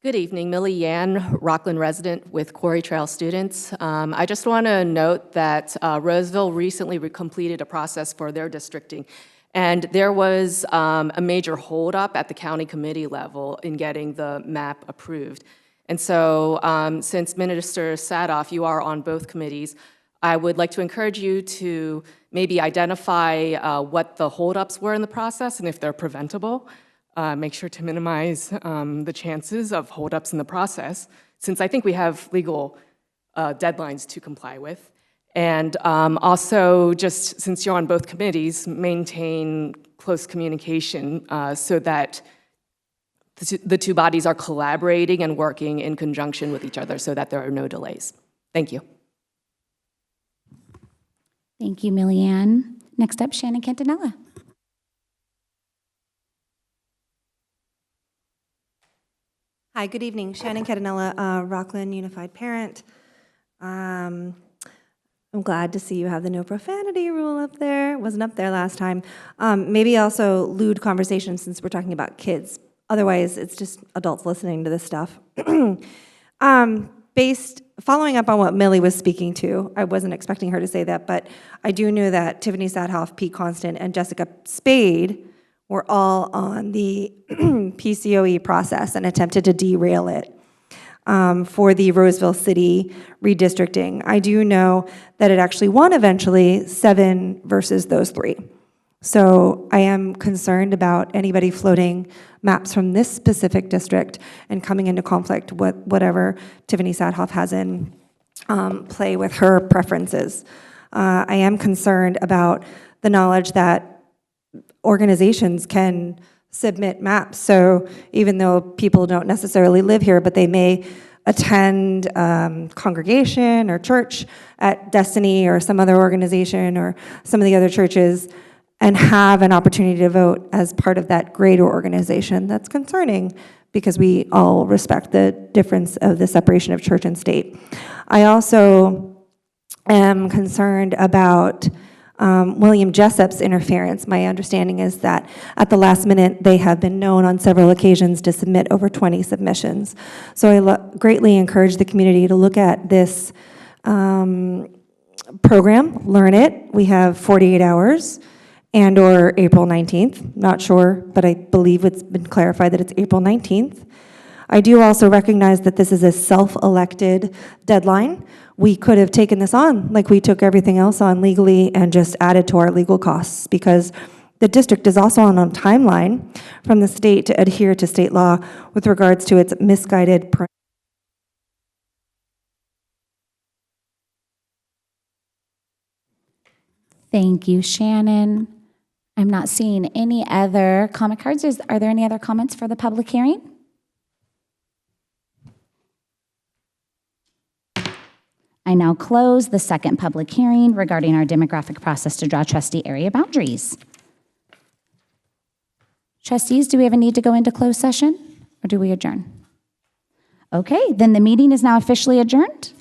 Good evening, Millie Yan, Rocklin resident with Quarry Trail students. I just want to note that Roseville recently completed a process for their districting, and there was a major holdup at the county committee level in getting the map approved. And so since Minister Sadoff, you are on both committees, I would like to encourage you to maybe identify what the holdups were in the process and if they're preventable. Make sure to minimize the chances of holdups in the process, since I think we have legal deadlines to comply with. And also, just since you're on both committees, maintain close communication so that the two bodies are collaborating and working in conjunction with each other so that there are no delays. Thank you. Thank you, Millyanne. Next up, Shannon Cantanella. Hi, good evening. Shannon Catanella, Rocklin Unified Parent. I'm glad to see you have the no profanity rule up there. It wasn't up there last time. Maybe also lewd conversation since we're talking about kids. Otherwise, it's just adults listening to this stuff. Following up on what Millie was speaking to, I wasn't expecting her to say that, but I do know that Tiffany Sadhoff, Pete Constant, and Jessica Spade were all on the PCOE process and attempted to derail it for the Roseville City redistricting. I do know that it actually won eventually 7 versus those 3. So I am concerned about anybody floating maps from this specific district and coming into conflict with whatever Tiffany Sadhoff has in play with her preferences. I am concerned about the knowledge that organizations can submit maps. So even though people don't necessarily live here, but they may attend congregation or church at Destiny or some other organization or some of the other churches and have an opportunity to vote as part of that greater organization. That's concerning because we all respect the difference of the separation of church and state. I also am concerned about William Jessup's interference. My understanding is that at the last minute, they have been known on several occasions to submit over 20 submissions. So I greatly encourage the community to look at this program, learn it. We have 48 hours and or April 19th. Not sure, but I believe it's been clarified that it's April 19th. I do also recognize that this is a self-elected deadline. We could have taken this on like we took everything else on legally and just added to our legal costs because the district is also on a timeline from the state to adhere to state law with regards to its misguided. Thank you, Shannon. I'm not seeing any other comment cards. Are there any other comments for the public hearing? I now close the second public hearing regarding our demographic process to draw trustee area boundaries. Trustees, do we have a need to go into closed session or do we adjourn? Okay, then the meeting is now officially adjourned.